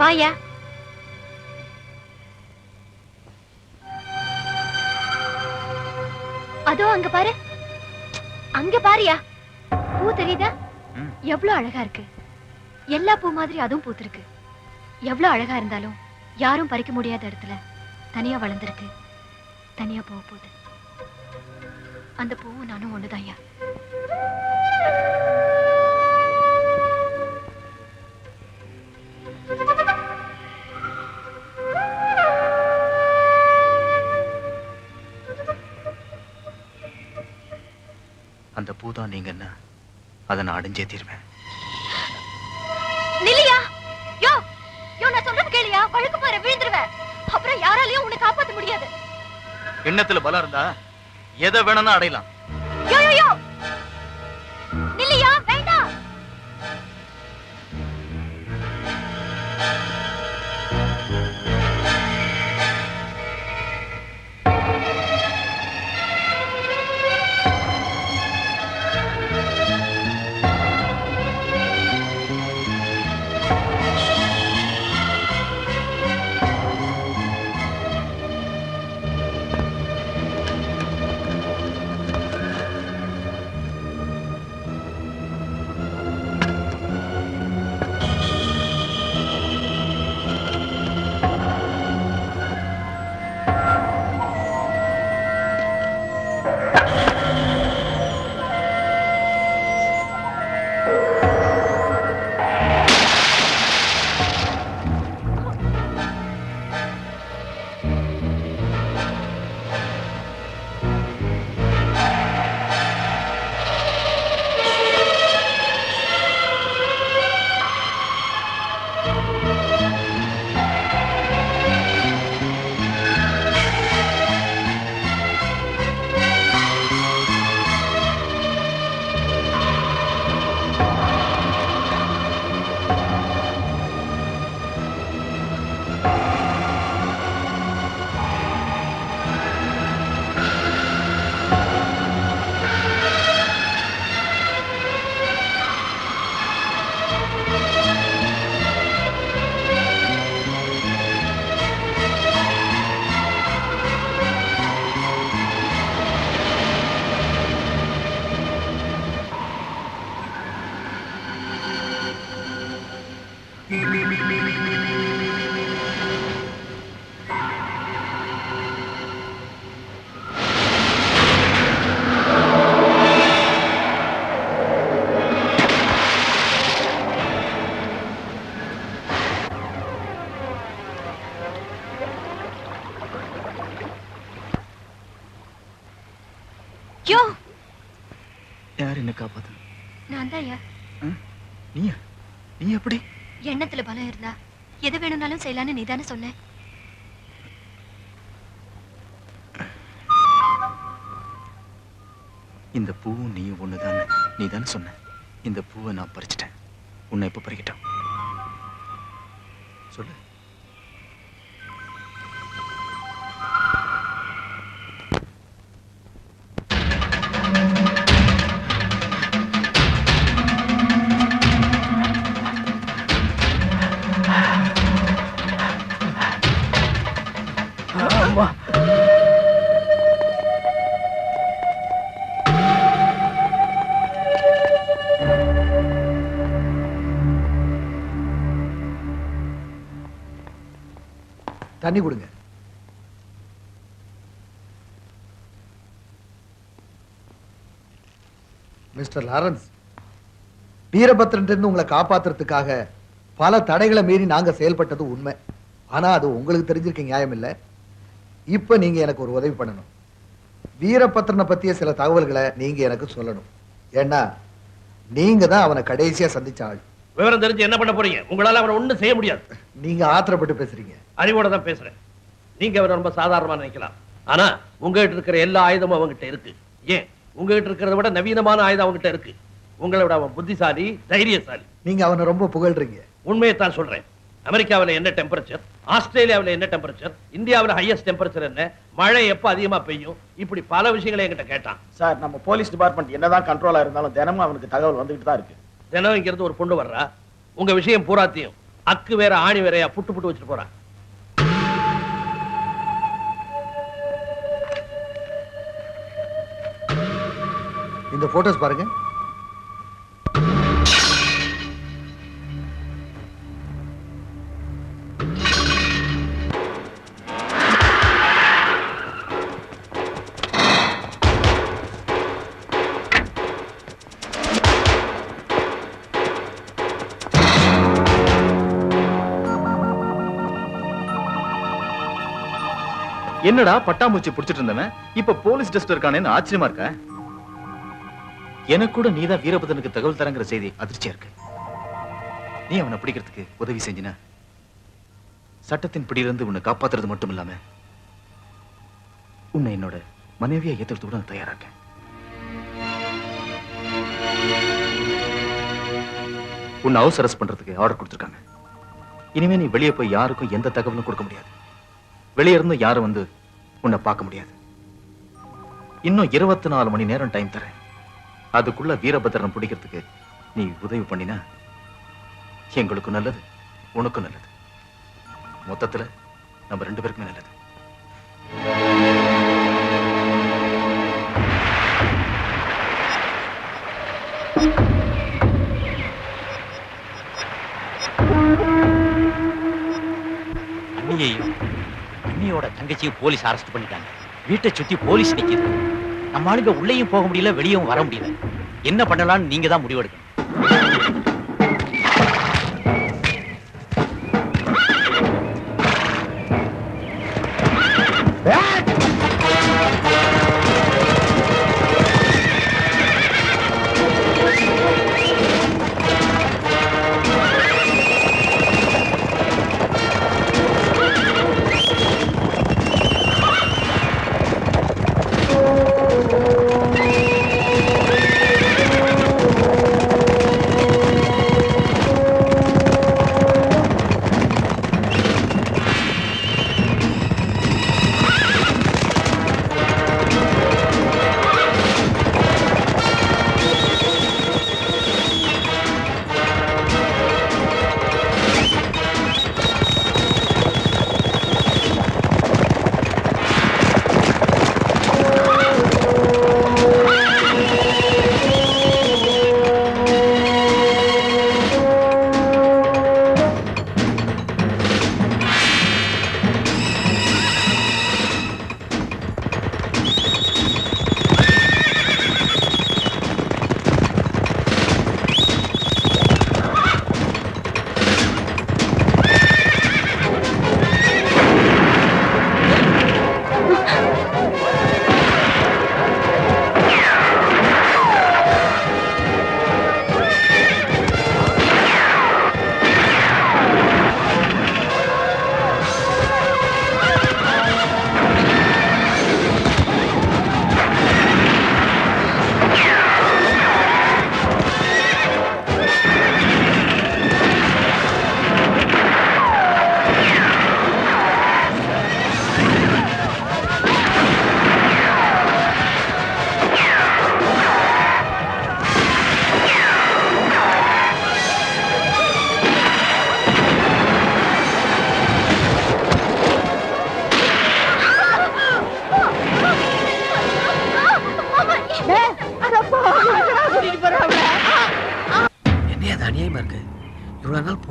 வாயா. அதோ அங்க பாரு. அங்க பாரியா. பூ தெரியுதா? எவ்வளவு அழகா இருக்கு. எல்லா பூ மாதிரி அதுவும் பூத்திருக்கு. எவ்வளவு அழகா இருந்தாலும் யாரும் பறிக்க முடியாத இடத்துல தனியா வளர்ந்திருக்கு. தனியா போக போகுது. அந்த பூவும் நானும் ஒண்ணுதாயா. அந்த பூதான் நீங்க என்ன, அதை நான் அடைஞ்சே தீர்வேன். நில்லையா. யோ யோ நான் சொல்றது கேளியா. வழுக்கு போற விழுந்துருவேன். அப்புறம் யாராலையும் உன்னை காப்பாத்த முடியாது. எண்ணத்துல பலம் இருந்தா எதை வேணும்னா அடையலாம். யோ யோ யோ நில்லையா. வேண்டாம். யோ, யார் என்ன காப்பாத்து? நான் தான் ஐயா. நீயா? நீ எப்படி? எண்ணத்துல பலம் இருந்தா எது வேணும்னாலும் செய்யலான்னு நீதானே சொன்ன. இந்த பூவும் நீயும் ஒண்ணுதானே நீ தானே சொன்ன. இந்த பூவை நான் பறிச்சிட்டேன். உன்னை எப்ப பறிக்கிட்டோம் சொல்லு. தண்ணி கொடுங்க. மிஸ்டர் லாரன்ஸ், வீரபத்ரன் உங்களை காப்பாத்துறதுக்காக பல தடைகளை மீறி நாங்க செயல்பட்டது உண்மை. ஆனா அது உங்களுக்கு தெரிஞ்சிருக்க நியாயம் இல்லை. இப்ப நீங்க எனக்கு ஒரு உதவி பண்ணணும். வீரபத்ரனை பத்திய சில தகவல்களை நீங்க எனக்கு சொல்லணும். ஏன்னா நீங்க தான் அவனை கடைசியா சந்திச்ச ஆள். விவரம் தெரிஞ்சு என்ன பண்ண போறீங்க? உங்களால அவனை ஒண்ணும் செய்ய முடியாது. நீங்க ஆத்திரப்பட்டு பேசுறீங்க. அறிவோட தான் பேசுறேன். நீங்க அவரை ரொம்ப சாதாரணமா நினைக்கலாம். ஆனா உங்ககிட்ட இருக்கிற எல்லா ஆயுதமும் அவங்ககிட்ட இருக்கு. ஏன், உங்ககிட்ட இருக்கிறத விட நவீனமான ஆயுதம் அவங்ககிட்ட இருக்கு. உங்களை விட அவன் புத்திசாலி, தைரியசாலி. நீங்க அவனை ரொம்ப புகழ்றீங்க. உண்மையை தான் சொல்றேன். அமெரிக்காவில் என்ன டெம்பரேச்சர், ஆஸ்திரேலியாவில் என்ன டெம்பரேச்சர், இந்தியாவில் ஹையஸ்ட் டெம்பரேச்சர் என்ன, மழை எப்ப அதிகமா பெய்யும், இப்படி பல விஷயங்களை என்கிட்ட கேட்டான். சார், நம்ம போலீஸ் டிபார்ட்மெண்ட் என்னதான் கண்ட்ரோலா இருந்தாலும் தினமும் அவனுக்கு தகவல் வந்துகிட்டு தான் இருக்கு. தினம் இங்க இருந்து ஒரு பொண்ணு வர்றா. உங்க விஷயம் பூராத்தையும் அக்கு வேற ஆணி வேறையா புட்டு புட்டு வச்சுட்டு போறான். இந்த போட்டோஸ் பாருங்க. என்னடா பட்டாம்பூச்சி பிடிச்சிட்டு இருந்தவன் இப்ப போலீஸ் டெஸ்ட் இருக்கானேன்னு ஆச்சரியமா இருக்க? எனக்கு கூட நீதான் வீரபத்ரனுக்கு தகவல் தரங்கிற செய்தி அதிர்ச்சியா இருக்கு. நீ அவனை பிடிக்கிறதுக்கு உதவி செஞ்சினா சட்டத்தின் பிடியிலிருந்து உன்னை காப்பாத்துறது மட்டும் இல்லாம உன்னை என்னோட மனைவியா ஏத்துறது கூட தயாரா இருக்கேன். உன்னை ஹவுஸ் அரெஸ்ட் பண்றதுக்கு ஆர்டர் கொடுத்திருக்காங்க. இனிமே நீ வெளியே போய் யாருக்கும் எந்த தகவலும் கொடுக்க முடியாது. வெளியே இருந்து யாரும் வந்து உன்னை பார்க்க முடியாது. இன்னும் 24 மணி நேரம் டைம் தரேன். அதுக்குள்ள வீரபத்ரன் பிடிக்கிறதுக்கு நீ உதவி பண்ணினா எங்களுக்கு நல்லது, உனக்கும் நல்லது. மொத்தத்துல நம்ம 2 பேருக்குமே நல்லது. அண்ணியையும் அண்ணியோட தங்கச்சியும் போலீஸ் அரெஸ்ட் பண்ணிட்டாங்க. வீட்டை சுத்தி போலீஸ் நிக்குது. நம்ம ஆளுங்க உள்ளேயும் போக முடியல, வெளியும் வர முடியல. என்ன பண்ணலாம்னு நீங்க தான் முடிவெடுக்கணும்.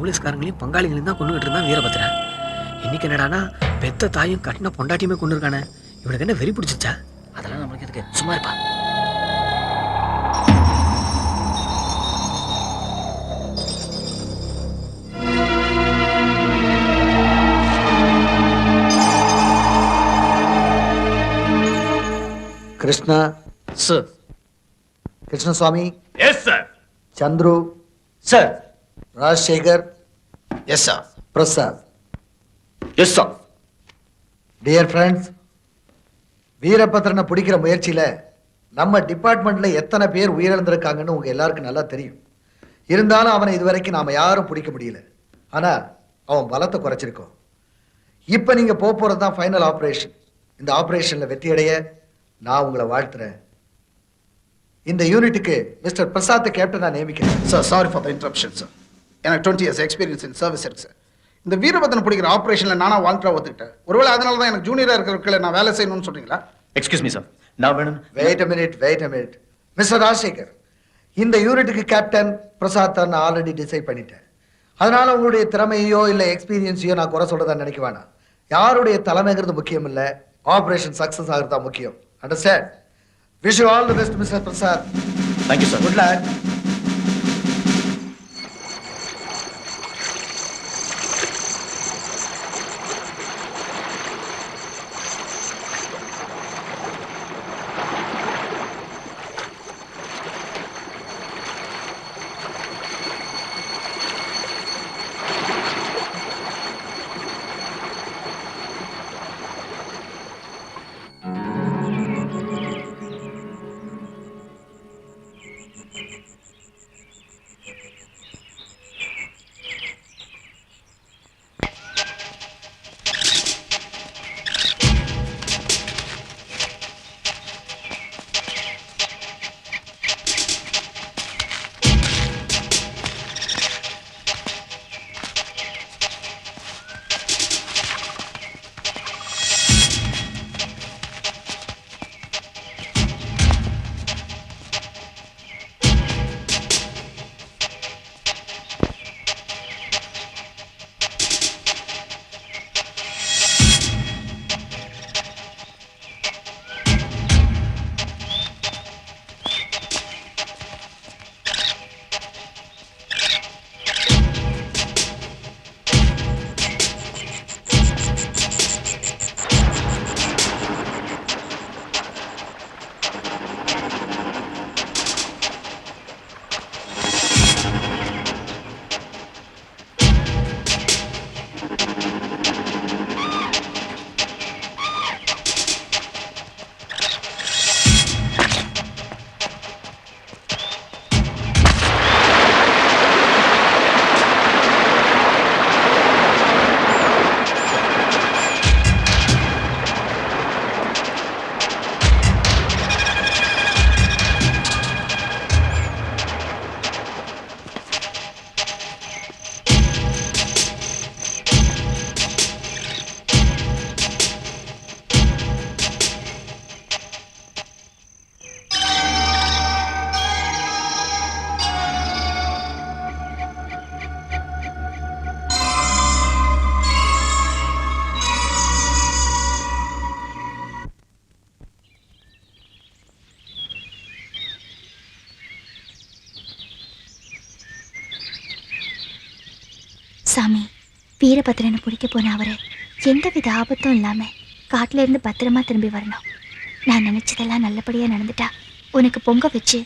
போலீஸ்காரங்களையும் பங்காளிகளையும் தான் கொண்டுகிட்டு இருந்தான் வீரபத்ரன். இன்னைக்கு என்னடானா பெத்த தாயும் கட்டின பொண்டாட்டியுமே கொண்டு இருக்கானே. இவனுக்கு என்ன வெறி பிடிச்சிச்சா? அதெல்லாம் நம்மளுக்கு எதுக்கு, சும்மா இருப்பா. Krishna sir. Krishnaswamy. Yes sir. Chandru sir. Rajasekar. Yes sir. Prasad. Yes sir. Dear friends, வீரபத்ரனை பிடிக்கிற முயற்சியில நம்ம டிபார்ட்மெண்ட்ல எத்தனை பேர் உயிரிழந்திருக்காங்கன்னு உங்க எல்லாருக்கும் நல்லா தெரியும். இருந்தாலும் அவனை இதுவரைக்கும் நாம யாரும் பிடிக்க முடியல. ஆனா அவன் பலத்தை குறைச்சிருக்கோம். இப்ப நீங்க போறது தான் ஃபைனல் ஆபரேஷன். இந்த ஆபரேஷன்ல வெற்றி அடைய நான் உங்களை வாழ்த்துறேன். இந்த யூனிட்டுக்கு மிஸ்டர் பிரசாத் கேப்டனா நியமிக்கிறேன். Sir, sorry for the interruption sir. எனக்கு 20 years எக்ஸ்பீரியன்ஸ் இன் சர்வீஸ் இருக்கு சார். இந்த வீரபத்ரன் பிடிக்கிற ஆபரேஷன்ல நானா வாலண்டியரா ஒத்துக்கிட்டேன். ஒருவேளை அதனால தான் எனக்கு ஜூனியரா இருக்கிறவர்களை நான் வேலை செய்யணும்னு சொல்றீங்களா? எக்ஸ்கியூஸ் மீ சார், நான் வேணும். Wait a minute. Mister Rajasekar, இந்த யூனிட்டுக்கு கேப்டன் பிரசாத் நான் ஆல்ரெடி டிசைட் பண்ணிட்டேன். அதனால உங்களுடைய திறமையோ இல்ல எக்ஸ்பீரியன்ஸையோ நான் குறை சொல்றதா நினைக்க வேணாம். யாருடைய தலைமைங்கிறது முக்கியம் இல்ல, ஆபரேஷன் சக்சஸ் ஆகுறதா முக்கியம். Understand? Wish you all the best mister Prasad. Thank you sir. Good luck. சாமி, வீரபத்ரனை பிடிக்க போன அவரு எந்தவித ஆபத்தும் இல்லாம காட்டுல இருந்து பத்திரமா திரும்பி வரணும். நான் நினைச்சதெல்லாம் நல்லபடியா நடந்துட்டா உனக்கு பொங்க வச்சு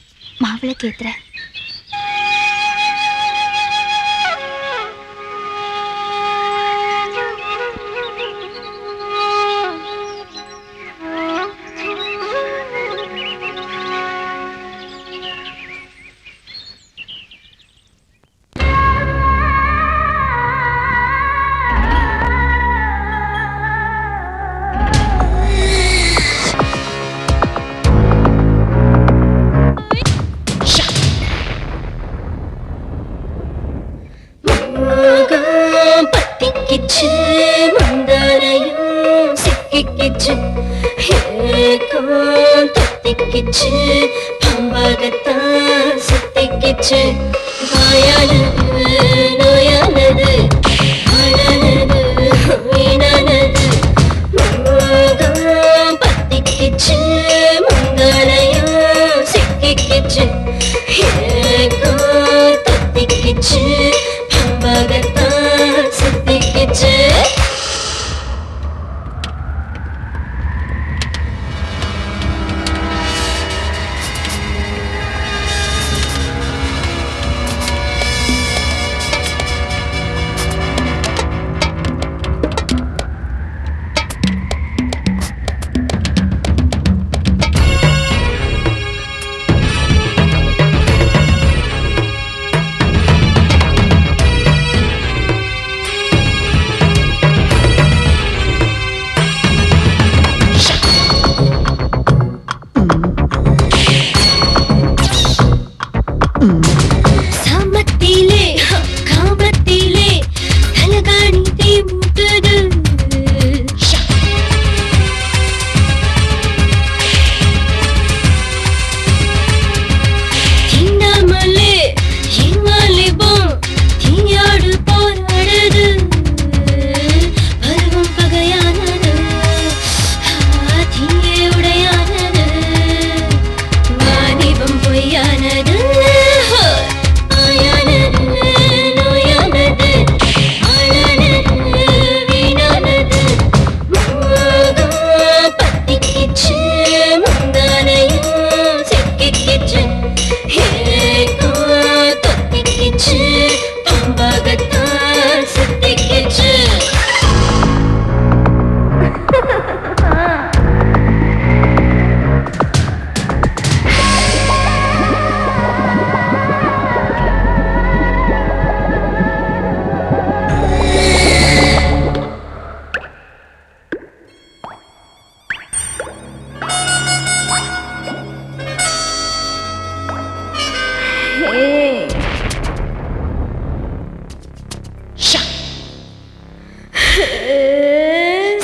மாவிளக்கு ஏத்துறேன். நோயானது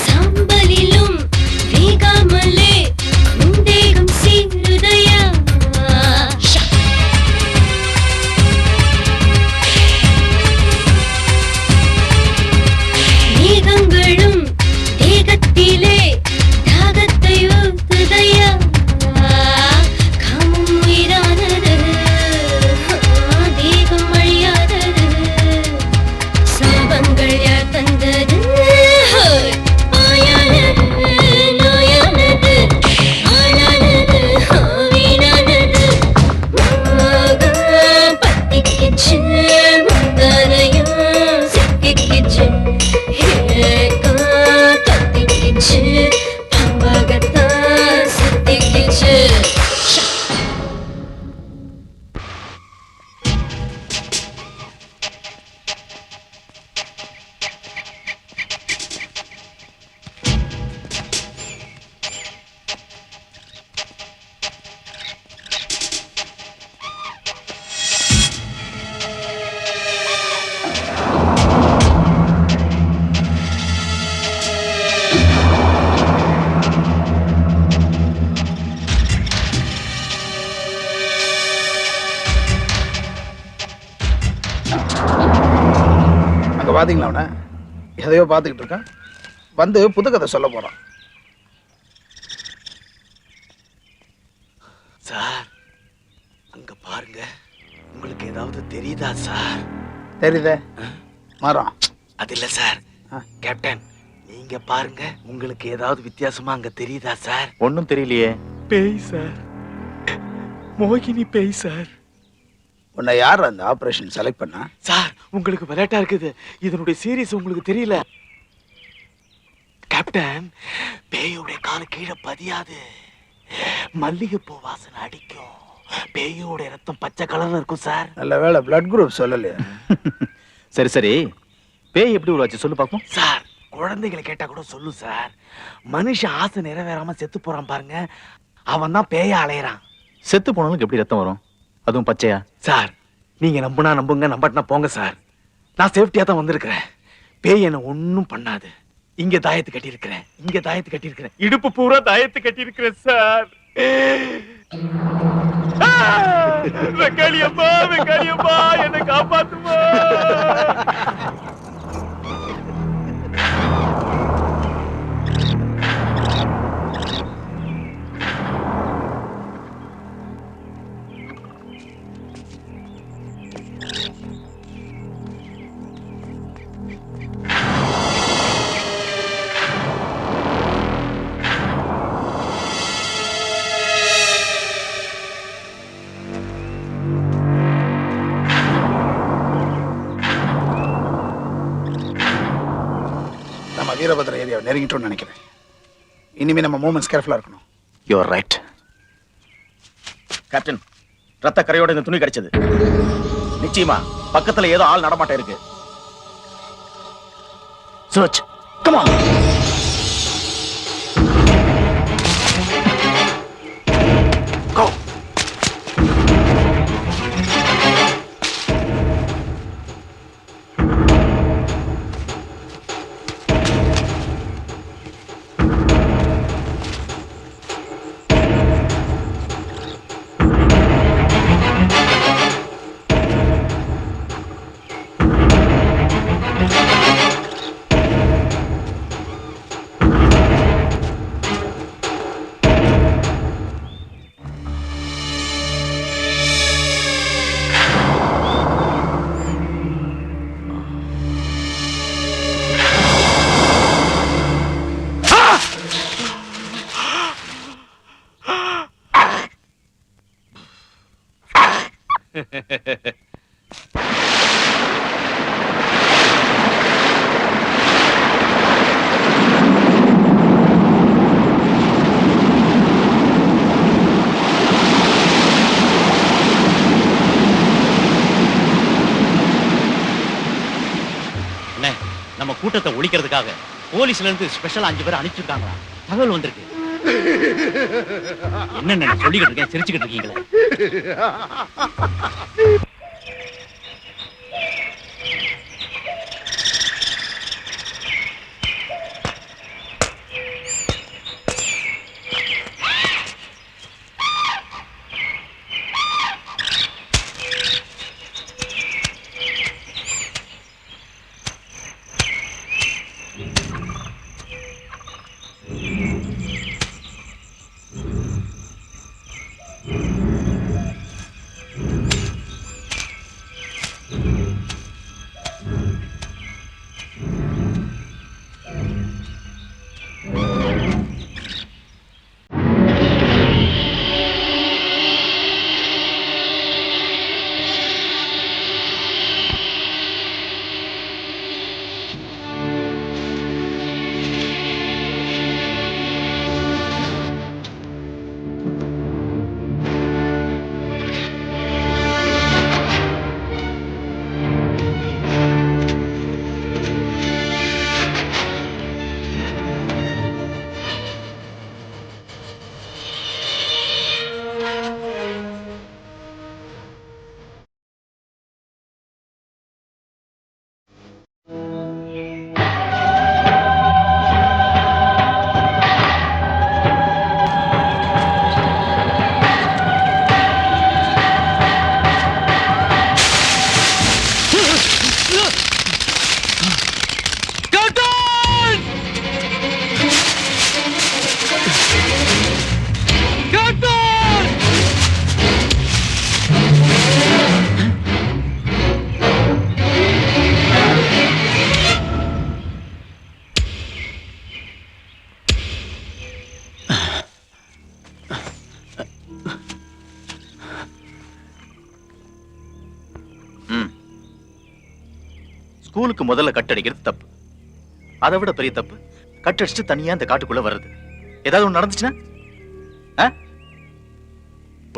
சாம்பலிலும் வேகாமலே உந்தேகம் சீருதையா மேகங்களும் தேகத்திலே தாகத்தை ஊத்துதையா காமம் உயிரானது தேகம் அழியாதது சாபங்கள் யார் தந்தது ஆயானது நோயானது ஆளானது வீணானது பத்திக்கிச்சு முந்தானையும் சிக்கிக்கிச்சு கத்திக்கிச்சு பம்பகத்தான் சுத்திக்கிச்சு அங்க பாத்தீங்களா அவனை எதையோ பார்த்துக்கிட்டு இருக்கான் வந்து புது கதை சொல்ல போறான். சார் அங்க பாருங்க, உங்களுக்கு ஏதாவது தெரியுதா சார்? தெரியுதே மரம். அது இல்ல சார், கேப்டன் நீங்க பாருங்க, உங்களுக்கு ஏதாவது வித்தியாசமா அங்க தெரியுதா சார்? ஒன்னும் தெரியலையே. பேய் சார், மோகினி பேய் சார். உன்னை யார் அந்த ஆபரேஷன் செலக்ட் பண்ணா? சார் உங்களுக்கு விளையாட்டா இருக்குது, இதனுடைய சீரியஸ் உங்களுக்கு தெரியல. கேப்டன், பேயோட காலு கீழே பதியாது, மல்லிகைப்பூ வாசனை அடிக்கும், பேயோட ரத்தம் பச்சை கலர்ல இருக்கும் சார். நல்ல வேளை பிளட் குரூப் சொல்லலையே. சரி சரி, பேய் எப்படி உருவாச்சு சொல்லு பாப்போம். சார் குழந்தைகளை கேட்டா கூட சொல்லு சார். மனுஷன் ஆசை நிறைவேறாம செத்து போறான் பாருங்க, அவன் தான் பேய அலையறான். செத்து போனவங்களுக்கு எப்படி ரத்தம் வரும், அதுவும் பச்சையா? சார் நீங்க நம்புனா நம்புங்க, நம்பட்டினா போங்க சார். நான் சேஃப்டியா தான் வந்திருக்கிறேன். பேய் என்ன ஒன்னும் பண்ணாது. இங்க தாயத்து கட்டி இருக்கிறேன், இங்க தாயத்து கட்டி இருக்கிறேன், இடுப்பு பூரா தாயத்து கட்டி இருக்கிறேன் சார். வெங்காளியம்மா, வெங்காளியம்மா என்னை காப்பாத்துமா. வீரபத்ர ஏரியாவை நெருங்கிட்டோம்னு நினைக்கிறேன். இனிமே நம்ம மூவ்மெண்ட்ஸ் கேர்ஃபுல்லா இருக்கணும். You are right. கேப்டன், ரத்த கரையோட இந்த துணி கிடைச்சது. நிச்சயமா பக்கத்துல ஏதோ ஆள் நடமாட்டம் இருக்கு. Search, come on. கோ. நம்ம கூட்டத்தை ஒழிக்கிறதுக்காக போலீஸ்ல இருந்து ஸ்பெஷல் 5 பேர் அனுப்பிச்சிருக்காங்களா? தகவல் வந்திருக்கு. என்ன சொல்லிக்கிட்டு இருக்கேன், சிரிச்சுக்கிட்டு இருக்கீங்களே. ஸ்கூலுக்கு முதல்ல கட்டடிக்கிறது தப்பு. அதை விட பெரிய தப்பு கட்டடிச்சுட்டு தனியா இந்த காட்டுக்குள்ள வர்றது. ஏதாவது ஒண்ணு நடந்துச்சுன்னா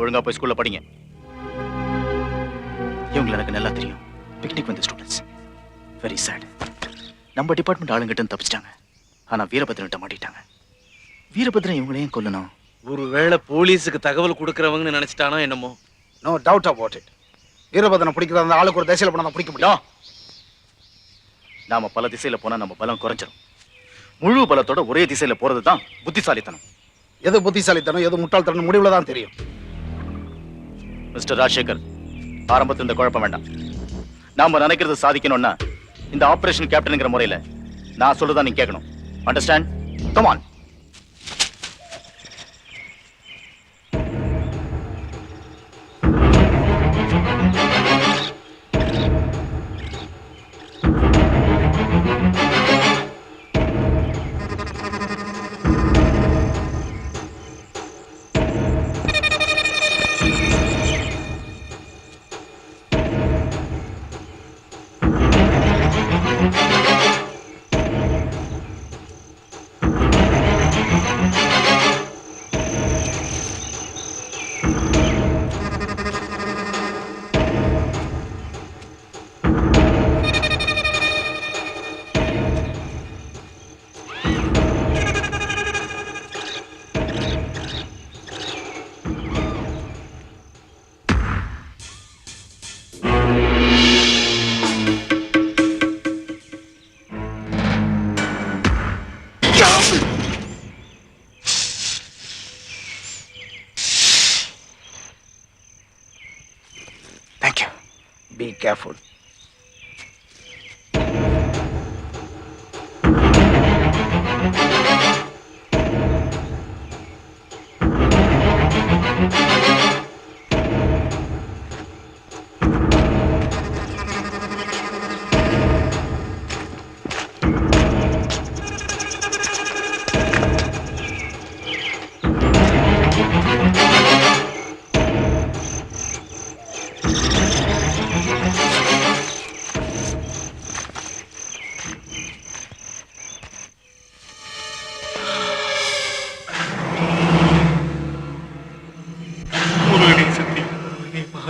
ஒழுங்கா போய் ஸ்கூல்ல படிங்க. இவங்களை எனக்கு நல்லா தெரியும். பிக்னிக் வந்த ஸ்டூடெண்ட்ஸ். Very sad. நம்ம டிபார்ட்மெண்ட் ஆளுங்கிட்ட தப்பிச்சிட்டாங்க. ஆனா வீரபத்ரன்கிட்ட மாட்டிட்டாங்க. வீரபத்ரன் இவங்களையும் கொல்லணும். ஒருவேளை போலீஸுக்கு தகவல் கொடுக்கறவங்கன்னு நினைச்சிட்டானோ என்னமோ. No doubt about it. வீரபத்ரனை பிடிக்கிற அந்த ஆளுக்கு ஒரு திசையில போனா தான் பிடிக்க முடியும். நாம பல திசையில போனா நம்ம பலம் குறைஞ்சிரும். முழு பலத்தோட ஒரே திசையில போறதுதான் புத்திசாலித்தனம். எது புத்திசாலித்தனம் எது முட்டாள்தனம் முடிவுல தான் தெரியும். மிஸ்டர் ராஜசேகர், ஆரம்பத்தில் இந்த குழப்பம் வேண்டாம். நாம நினைக்கிறது சாதிக்கணும்னா இந்த ஆபரேஷன் கேப்டன்ங்கிற முறையில நான் சொல்றதா நீங்க கேட்கணும். Understand? Come on. Thank you. Be careful.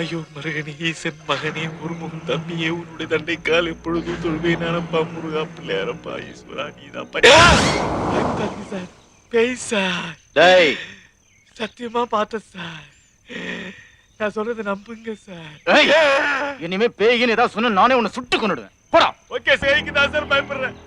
ஐயோ மருகனே, ஈசன் மகனே, ஒருமுகம் தம்பியே, உன்னுடைய தண்டை கால் எப்பொழுதும் தொழுவேன். நானப்பா முருகா பிள்ளையாரப்பா ஈஸ்வரா, நீதான் சார். பேய் சார். சத்தியமா பார்த்தேன் சார். நான் சொல்றதை நம்புங்க சார். இனிமே பேயின்னு ஏதாவது சொன்ன நானே உன்னை சுட்டு கொண்டுடுவேன். போடா. ஓகே, சேய்க்கு தான் சார் பயப்படுறேன்.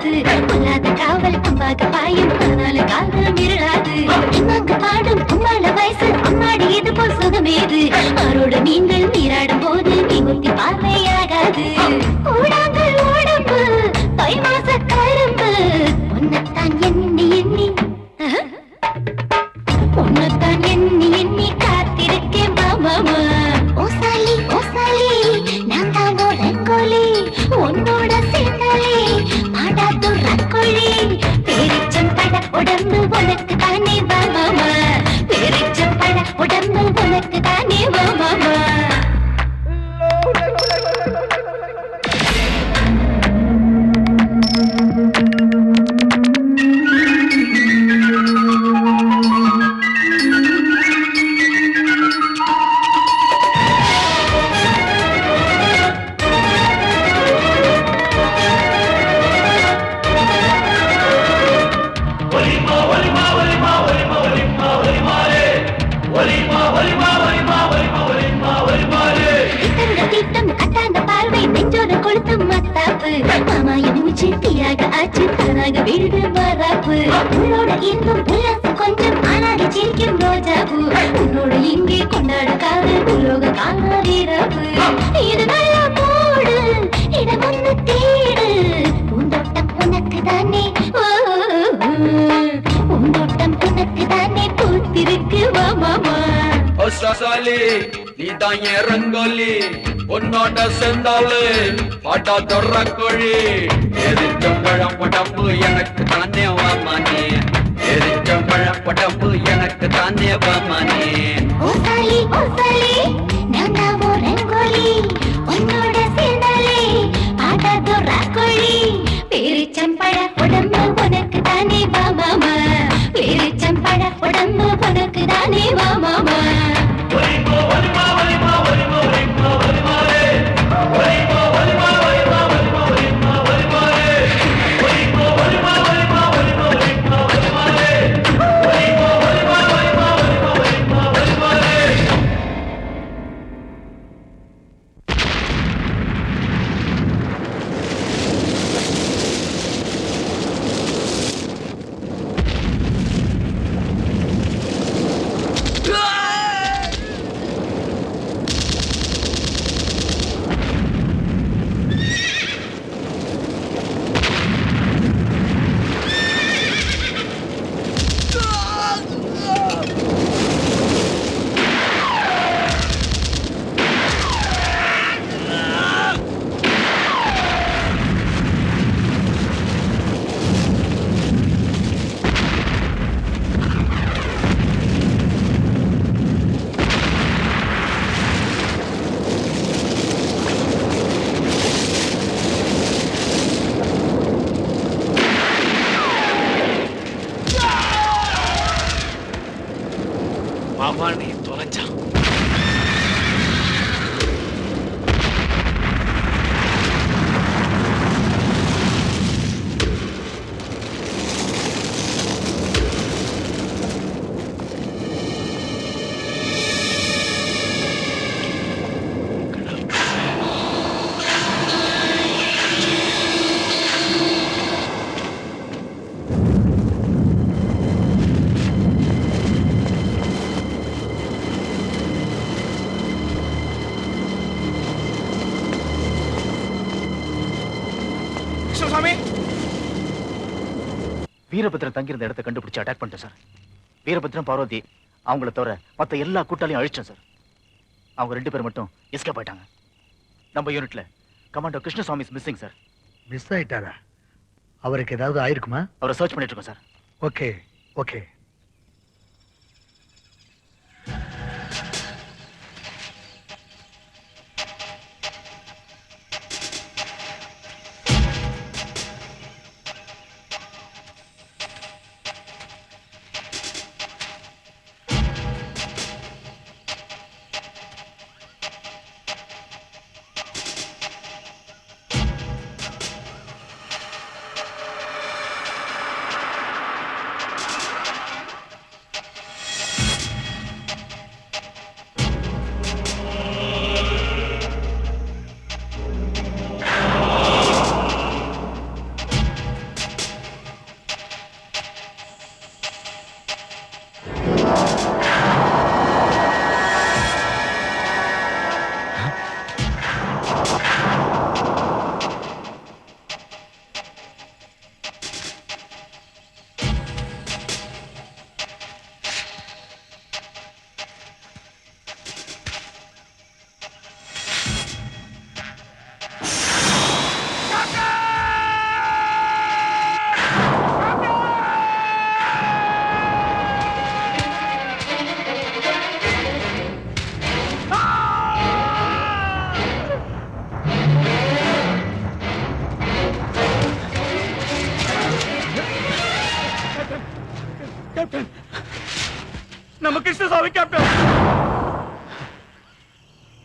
மீறாது பொல்லாத காவல் அம்பாக பாயும் ஆனாலும் காதல் மிரளாது நாங்க பாடும் கும்மாள வயசு அம்மாடி இது போல் சுகமேது ஆரோடு நீங்கள் நீராடும் போது நீங்குத்தி பார்வையாகாது கூடாங்கள் உடம்பு தை மாச கரும்பு உன்னைத்தான் எண்ணி எண்ணி உன்னைத்தான் எண்ணி எண்ணி காத்திருக்கேன் மாமா ஓசாலி ஓசாலி நான் தான் ரங்கோலி உன்னோட சேர்ந்தாலே பாடாது ரங்கோலி பேரிச்சம் பட உடம்பு உனக்கு தானே வா மாமா பேரிச்சம் பட உடம்பு உனக்கு தானே வா மாமா மாமா என் மூச்சு தீயாக ஆச்சு தானாக விழுது மராப்பு உன்னோட இன்பம் உல்லாச கொஞ்சம் ஆனாடி சிரிக்கும் ரோஜாபு உன்னோட இங்கே கொண்டாட காது உலோக காணாதீரப்பு இது நல்ல மூடு இடம் ஒன்று தேடு பூந்தோட்டம் உனக்கு தானே பூந்தோட்டம் உனக்கு தானே பூத்திருக்கு வா மாமா ஓசாலி நீதான் என் ரங்கோலி உன்னோட சேர்ந்தாலே பாட்டா தொடர கோழி எரிச்சம்பழம் உடம்பு எனக்கு தானே வாமானே எரிச்சம்பழம் உடம்பு எனக்கு தானே வாமானே ஓசாலி ஓசாலி நான் தான் ரங்கோலி உன்னோட சேர்ந்தாலே பாட்டா தொடர கோழி பேரிச்சம்பழ உடம்பு உனக்கு தானே வா மாமா பேரிச்சம்பழ உடம்பு உனக்கு தானே வா மாமா மாமானே தொலைஞ்சான். வீரபத்ரன் தங்கியிருந்த இடத்தை கண்டுபிடிச்சு அட்டாக் பண்ணிட்டேன் சார். வீரபத்ரன் பார்வதி அவங்கள தவிர மத்த எல்லா கூட்டாளியும் அழிச்சேன் சார். அவங்க 2 பேர் மட்டும் எஸ்கேப் ஆயிட்டாங்க. நம்ம யூனிட்ல commando Krishnaswamy missing sir. Miss ஆயிட்டாரா? அவருக்கு ஏதாவது ஆயிருக்குமா? அவரை சர்ச் பண்ணிட்டு இருக்கோம் சார். Okay okay. சாவி கேப்டன்.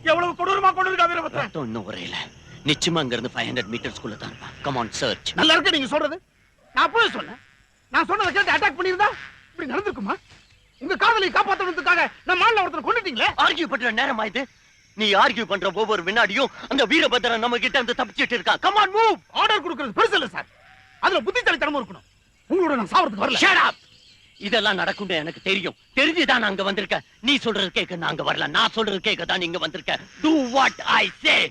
எவ்வளவு கொடூரமா கொண்டு இருக்கா வீரபத்ரன். ரத்தம் இன்னும் உரையில. நிச்சயமா அங்க இருந்து 500 மீட்டர்ஸ்குள்ள தான் இருப்பான். Come on search. நல்லா இருக்கு நீங்க சொல்றது. நான் அப்பவே சொன்னேன். நான் சொன்னதை கேட்டு அட்டாக் பண்ணிருந்தா இப்படி நடந்துக்குமா? உங்க காதலை காப்பாத்துறதுக்காக நம்ம ஆள்ல ஒருத்தர் கொண்டுட்டீங்களே. ஆர்கியூ பண்ற நேரமா இது? நீ ஆர்கியூ பண்ற ஒவ்வொரு வினாடியும் அந்த வீரபத்ரன் நம்ம கிட்ட இருந்து தப்பிச்சிட்டு இருக்கான். Come on move. ஆர்டர் கொடுக்கிறது பெருசு இல்ல சார். அதுல புத்திசாலித்தனமும் இருக்கணும். உங்களோட நான் சாவறதுக்கு வரல. Shut up. இதெல்லாம் நடக்கும் எனக்கு தெரியும். தெரிஞ்சுதான் நான் அங்க வந்திருக்கேன். நீ சொல்றது கேட்க நான் அங்க வரல. நான் சொல்றது கேட்க தான் நீங்க வந்திருக்க. Do what I say.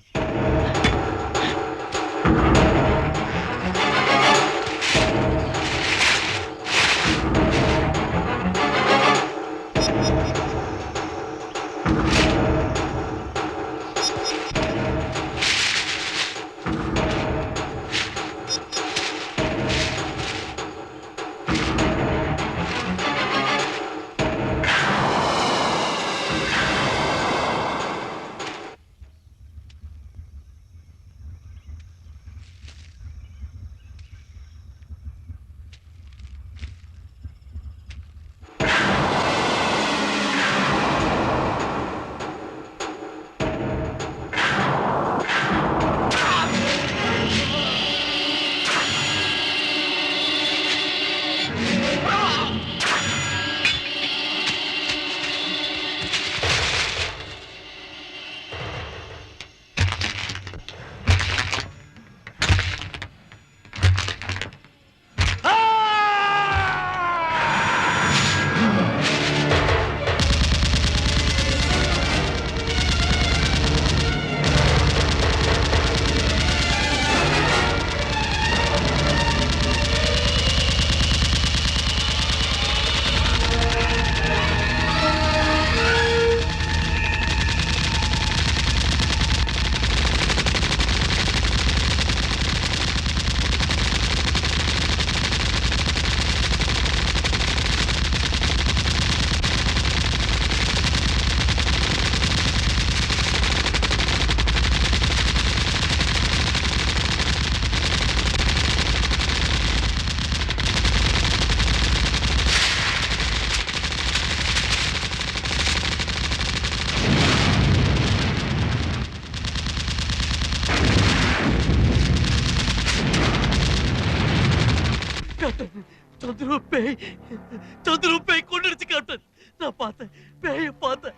Chandru பேய் கொண்டுடுச்சு கேப்டன். நான் பார்த்தேன், பேய பார்த்தேன்.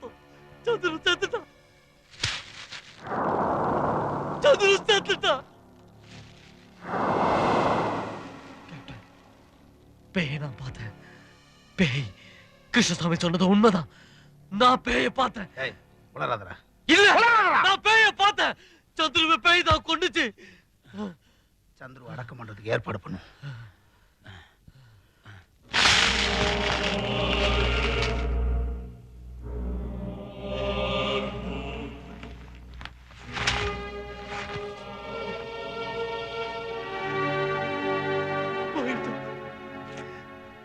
சந்துரு செத்துட்டான். சந்துரு செத்துட்டான். பேய நான் பார்த்தேன். பேய் கிருஷ்ணசாமி சொன்னது உண்மைதான். நான் பேய பார்த்தேன். உளறாதடா. இல்ல, நான் பேய பார்த்தேன். சந்துருவை பேய் தான் கொண்டுச்சு. சந்துரு அடக்கம் பண்றதுக்கு ஏற்பாடு பண்ணு.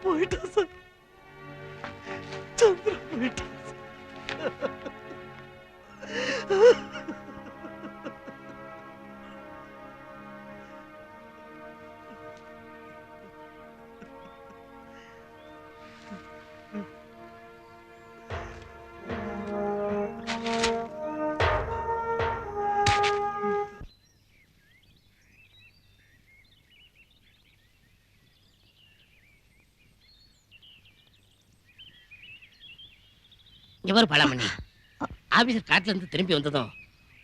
போயிட்டா சார். சந்திர போயிட்டா. இவர் பழமணி ஆபீசர் காட்டுல இருந்து திரும்பி வந்ததும்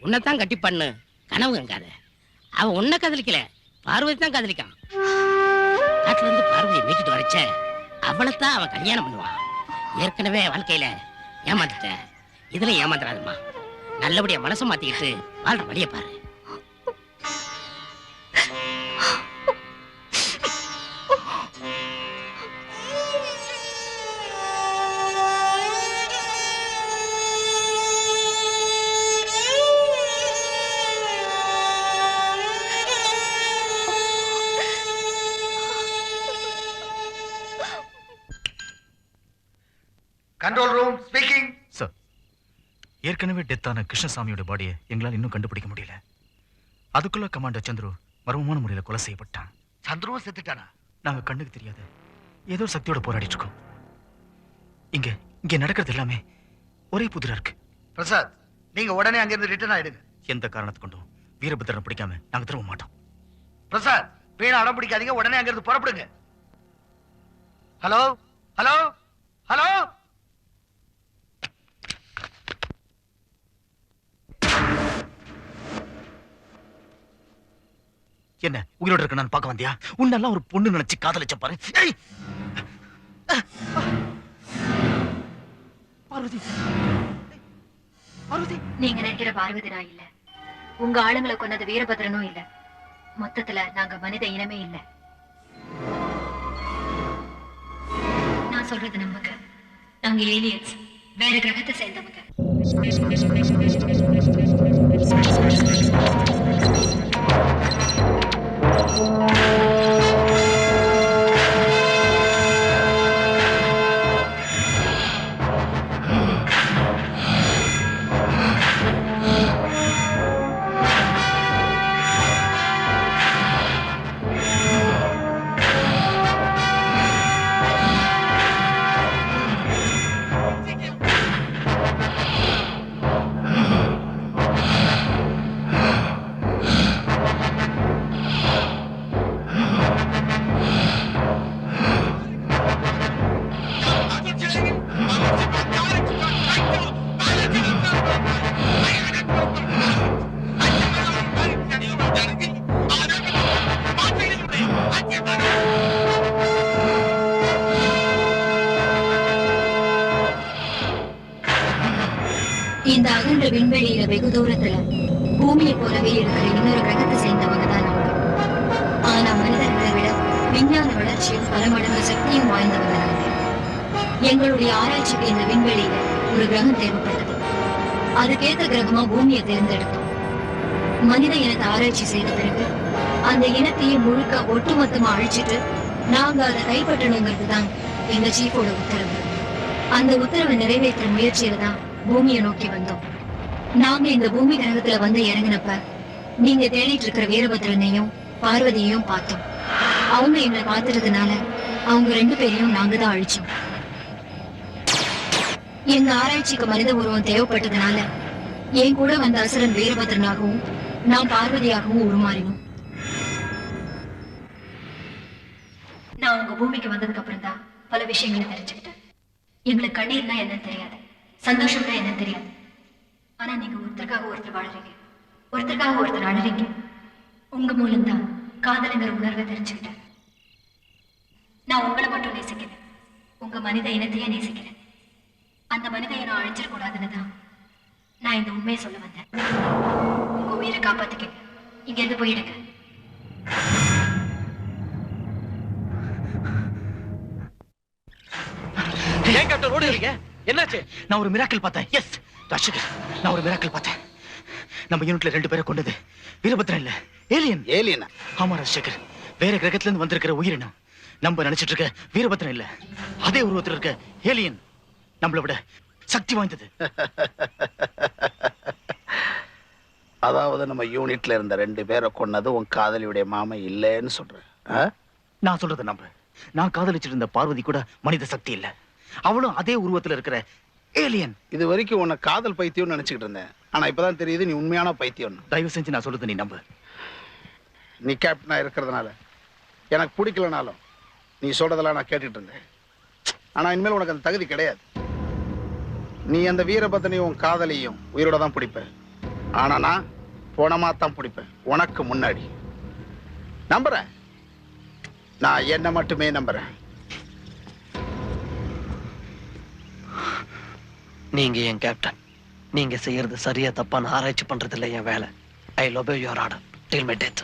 உன்னைத்தான் கட்டி பண்ணு கனவு கங்காத. அவன் உன்னை காதலிக்கல, பார்வதி தான் காதலிக்கான். காட்டுல இருந்து பார்வதியை மீட்டிட்டு வரைச்ச அவளைத்தான் அவன் கல்யாணம் பண்ணுவான். ஏற்கனவே வாழ்க்கையில ஏமாந்துட்ட, இதுல ஏமாந்துடாதுமா. நல்லபடியா மனசை மாத்திக்கிட்டு வாழ்ற வழிய பாரு. Control room speaking. சார், ஏற்கனவே டெத்தான கிருஷ்ணசாமியோட பாடியை எங்களால் இன்னும் கண்டுபிடிக்க முடியல. அதுக்குள்ள கமாண்டர் சந்துரு மர்மமான முறையில் கொலை செய்யப்பட்டான். சந்துருவும் செத்துட்டானா? நாங்க கண்ணுக்கு தெரியாது ஏதோ சக்தியோட போராடிட்டு இருக்கோம். இங்க இங்க நடக்கிறது எல்லாமே ஒரே புதிரா இருக்கு. பிரசாத், நீங்க உடனே அங்கிருந்து ரிட்டர்ன் ஆயிடுங்க. எந்த காரணத்தை கொண்டும் வீரபத்திரனை பிடிக்காம நாங்க திரும்ப மாட்டோம். பிரசாத், வீணா அடம் பிடிக்காதீங்க, உடனே அங்கிருந்து புறப்படுங்க. Hello hello hello. என்ன உயிரோட இருக்க நான் பார்க்க வந்தியா? உன்னெல்லாம் ஒரு பொண்ணு நினைச்சு காதலிச்ச பாரு. ஏய்! பார்வதி, பார்வதி, நீங்க நினைக்கிற பார்வதி நான் இல்ல. உங்க ஆளுங்களை கொன்னது வீரபத்ரனும் இல்ல. மொத்தத்துல நாங்க மனித இனமே இல்ல. நான் சொல்றது நம்புங்க. நாங்க ஏலியன்ஸ், வேற கிரகத்தை சேர்ந்தவங்க. இந்த அகன்ற விண்வெளியில வெகு தூரத்துல பூமியை போலவே இருக்கிற இன்னொரு கிரகத்தை சேர்ந்தவங்க தான் நாங்க. ஆனா மனிதர்களை விட விஞ்ஞான வளர்ச்சியும் பல மடங்கு சக்தியும் வாய்ந்தவங்க நாங்க. எங்களுடைய ஆராய்ச்சிக்கு இந்த விண்வெளியில ஒரு கிரகம் தேவைப்பட்டது. அதுக்கேற்ற கிரகமா பூமியை தேர்ந்தெடுத்தோம். மனித இனத்தை ஆராய்ச்சி செய்த பிறகு அந்த இனத்தையே முழுக்க ஒட்டுமொத்தமா அழிச்சிட்டு நாங்க அதை கைப்பற்றணுங்கிறது தான் எங்க சீஃபோட உத்தரவு. அந்த உத்தரவை நிறைவேற்ற முயற்சியில தான் பூமியை நோக்கி வந்தோம். நாங்க இந்த பூமி கிரகத்துல வந்து இறங்கினப்ப நீங்க தேடிட்டு இருக்கிற வீரபத்ரனையும் பார்வதியையும் பார்த்தோம். அவங்க எங்களை பார்த்துட்டதுனால அவங்க 2 பேரையும் நாங்க தான் அழிச்சோம். எங்க ஆராய்ச்சிக்கு மனித உருவம் தேவைப்பட்டதுனால என் கூட வந்த அசுரன் வீரபத்ரனாகவும் நான் பார்வதியாகவும் உருமாறினோம். நான் உங்க பூமிக்கு வந்ததுக்கு அப்புறம் தான் பல விஷயங்களை தெரிஞ்சுக்கிட்டேன். எங்களுக்கு கண்ணீர்னா என்னன்னு தெரியாது, சந்தோஷம்னா என்னன்னு தெரியாது. ஆனா நீங்க ஒருத்தருக்காக ஒருத்தர் வாழறீங்க, ஒருத்தருக்காக ஒருத்தர் அழறீங்க. உங்க மூலம்தான் காதலுங்கிற உணர்வை தெரிஞ்சுக்கிட்டேன். நான் உங்களை மட்டும் நேசிக்கிறேன், உங்க மனித இனத்தையே நேசிக்கிறேன். அந்த மனித இனம் அழிஞ்சிடக்கூடாதுன்னு தான் நான் இந்த உண்மையை சொல்ல வந்தேன். உங்க உயிரை காப்பாத்திக்க இங்க இருந்து போயிடுங்க. ஏன் கேப்டன் ஓடுறீங்க? என்னாச்சு? நான் ஒரு மிராக்கிள் பார்த்தேன். எஸ் ராஜசேகர், நான் ஒரு மிராக்கிள் பார்த்தேன். நம்ம யூனிட்ல 2 பேரை கொண்டது வீரபத்ரன் இல்ல, ஏலியன். ஏலியனா? ஆமா ராஜசேகர், வேற கிரகத்துல இருந்து வந்திருக்கிற உயிரினம். நம்ம நினைச்சிட்டு இருக்க வீரபத்ரன் இல்ல, அதே உருவத்தில் இருக்க ஏலியன். நம்மளை விட சக்தி வாய்ந்தது. அதாவது நம்ம யூனிட்ல இருந்த 2 பேரை கொன்னது உன் காதலியுடைய மாமா இல்லைன்னு சொல்றேன். நான் சொல்றத நம்ப. நான் காதலிச்சிட்டு இருந்த பார்வதி கூட மனித சக்தி இல்ல, அவளும் அதே உருவத்துல இருக்கிற ஏலியன். இது வரைக்கும் உன்னை காதல் பைத்தியம்னு நினைச்சுக்கிட்டு இருந்தேன். ஆனா இப்பதான் தெரியுது நீ உண்மையான பைத்தியம். தயவு செஞ்சு நான் சொல்றது நீ நம்பு. நீ கேப்டனா இருக்கிறதுனால எனக்கு பிடிக்கலனாலும் நீ சொல்றதெல்லாம் நான் கேட்டுட்டு இருந்தேன். ஆனா இனிமேல் உனக்கு அந்த தகுதி கிடையாது. நீ அந்த வீரபத்ரனையும் உன் காதலியும் உயிரோட தான் பிடிப்ப. ஆனா நான் போனமா தான் பிடிப்பேன், உனக்கு முன்னாடி. நம்புறேன், நான் என்ன மட்டுமே நம்புறேன். நீங்க என் கேப்டன். நீங்க செய்யறது சரியா தப்பான்னு ஆராய்ச்சி பண்றது இல்லை என் வேலை. I love your order till my death.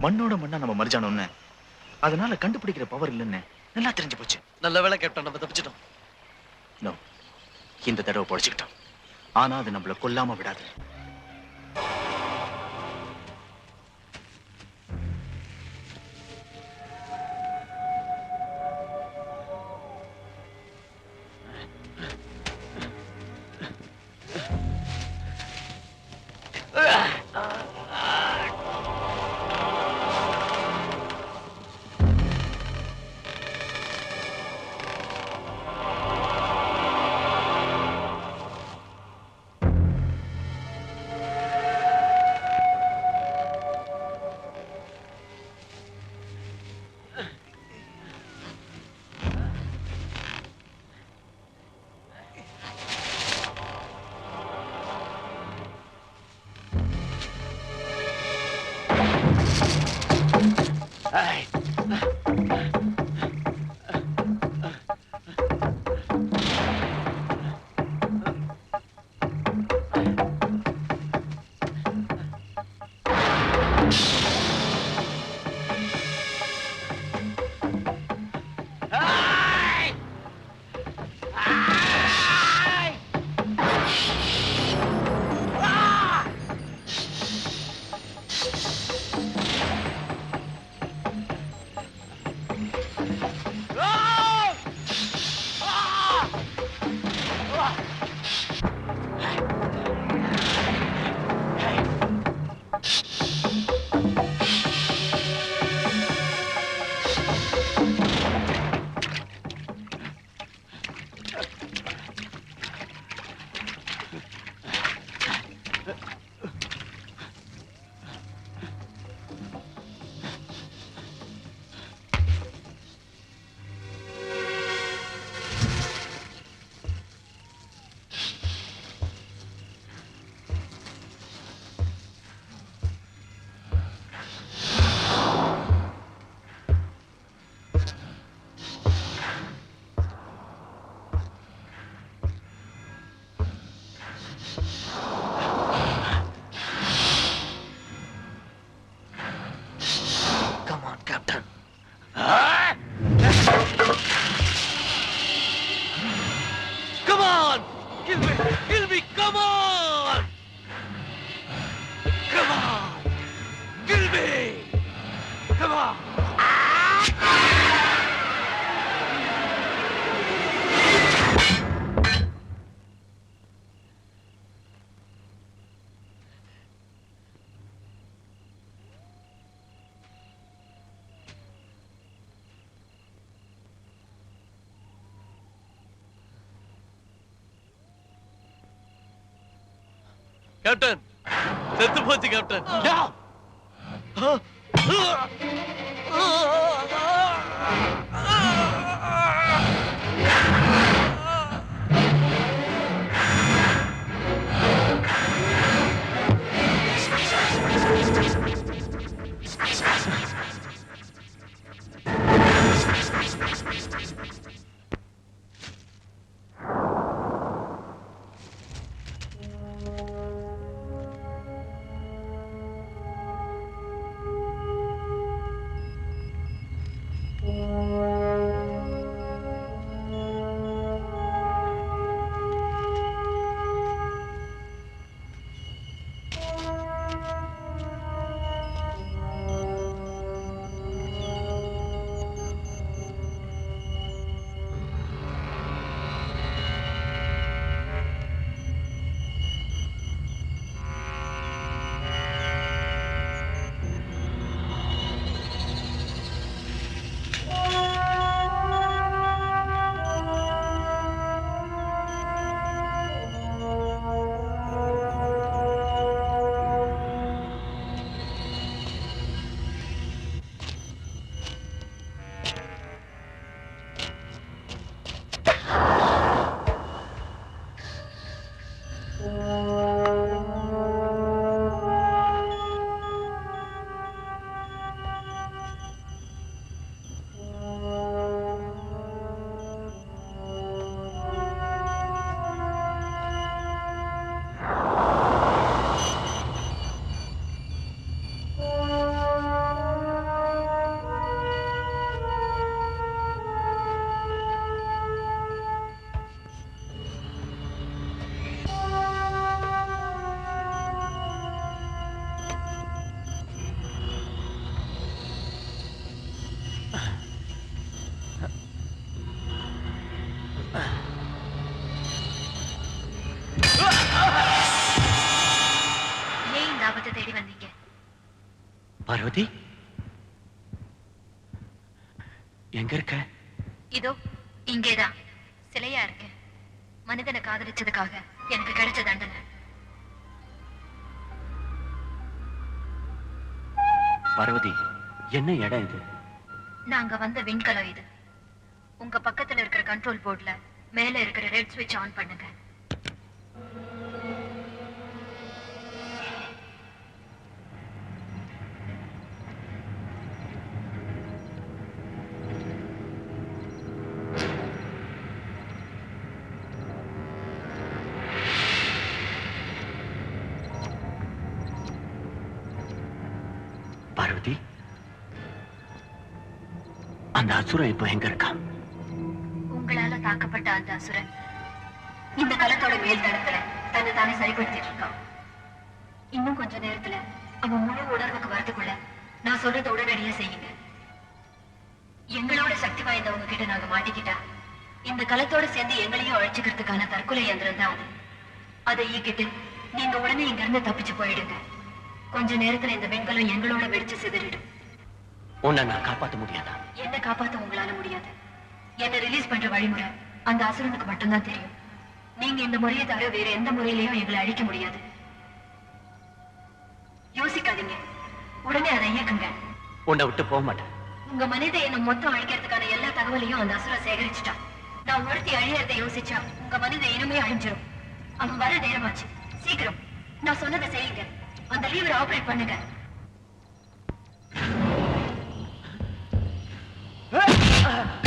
மண்ணோட மண்ணா நம்ம மர்ஜானோன்னு அதனால கண்டுபிடிக்கிற பவர் இல்லைன்னு நல்லா தெரிஞ்சு போச்சு. நல்ல வேளை கேப்டன், நம்ம தப்பிச்சிட்டோம். நோ, இந்த தடவை பொழைச்சுக்கிட்டோம். ஆனா அது நம்மள கொல்லாம விடாது. கேப்டன், செத்து போச்சு கேப்டன். Oh ஏன் இந்த ஆபத்தை தேடி வந்தீங்க? பார்வதி எங்க இருக்க? இதோ இங்கேதான் சிலையா இருக்கு. மனிதனை காதலிச்சதுக்காக எனக்கு கிடைச்ச தண்டனை. பார்வதி என்ன இடம் இது? நாங்க வந்த விண்கலம் இது. உங்க பக்கத்துல இருக்கிற கண்ட்ரோல் போர்ட்ல மேல இருக்கிற ரெட் ஸ்விட்ச் ஆன் பண்ணுங்க. பார்வதி அந்த அசுரன் இப்ப எங்க இருக்கான்? உங்களால தாக்கப்பட்ட அந்த அசுரன் இந்த களத்தோட மேல் தளத்துல தன்னை தானே சரிப்படுத்திட்டு இருக்கான். இன்னும் கொஞ்ச நேரத்துல அவன் முழு உணர்வுக்கு வரதுக்குள்ள நான் சொல்றத உடனடியா செய்யுங்க. எங்களோட சக்தி வாய்ந்தவங்க கிட்ட நாங்க மாட்டிக்கிட்டா இந்த களத்தோட சேர்ந்து எங்களையும் அழைச்சுக்கிறதுக்கான தற்கொலை இயந்திரம் தான் அது. அதை ஈக்கிட்டு நீங்க உடனே இங்க இருந்து தப்பிச்சு போயிடுங்க. கொஞ்ச நேரத்துல இந்த வெண்கலம் எங்களோட வெடிச்சு சிதறிடும். உன்னை நான் காப்பாற்ற முடியாதா? என்ன காப்பாத்த உங்களால முடியாது. என்ன ரிலீஸ் பண்ற வழிமுறை அந்த அசுரனுக்கு மட்டும்தான் தெரியும். நீங்க இந்த முறையை தவிர வேற எந்த முறையிலையும் எங்களை அழிக்க முடியாது. யோசிக்காதீங்க, உடனே அதை இயக்குங்க. உன்னை விட்டு போக மாட்டேன். உங்க மனித இனம் மொத்தம் அழிக்கிறதுக்கான எல்லா தகவலையும் அந்த அசுரன் சேகரிச்சுட்டான். நான் ஒருத்தி அழியறதை யோசிச்சா உங்க மனித இனமே அழிஞ்சிரும். அவன் வர நேரமாச்சு. சீக்கிரம் நான் சொன்னதை செய்யுங்க. அந்த லீவரை ஆபரேட் பண்ணுங்க. Ah!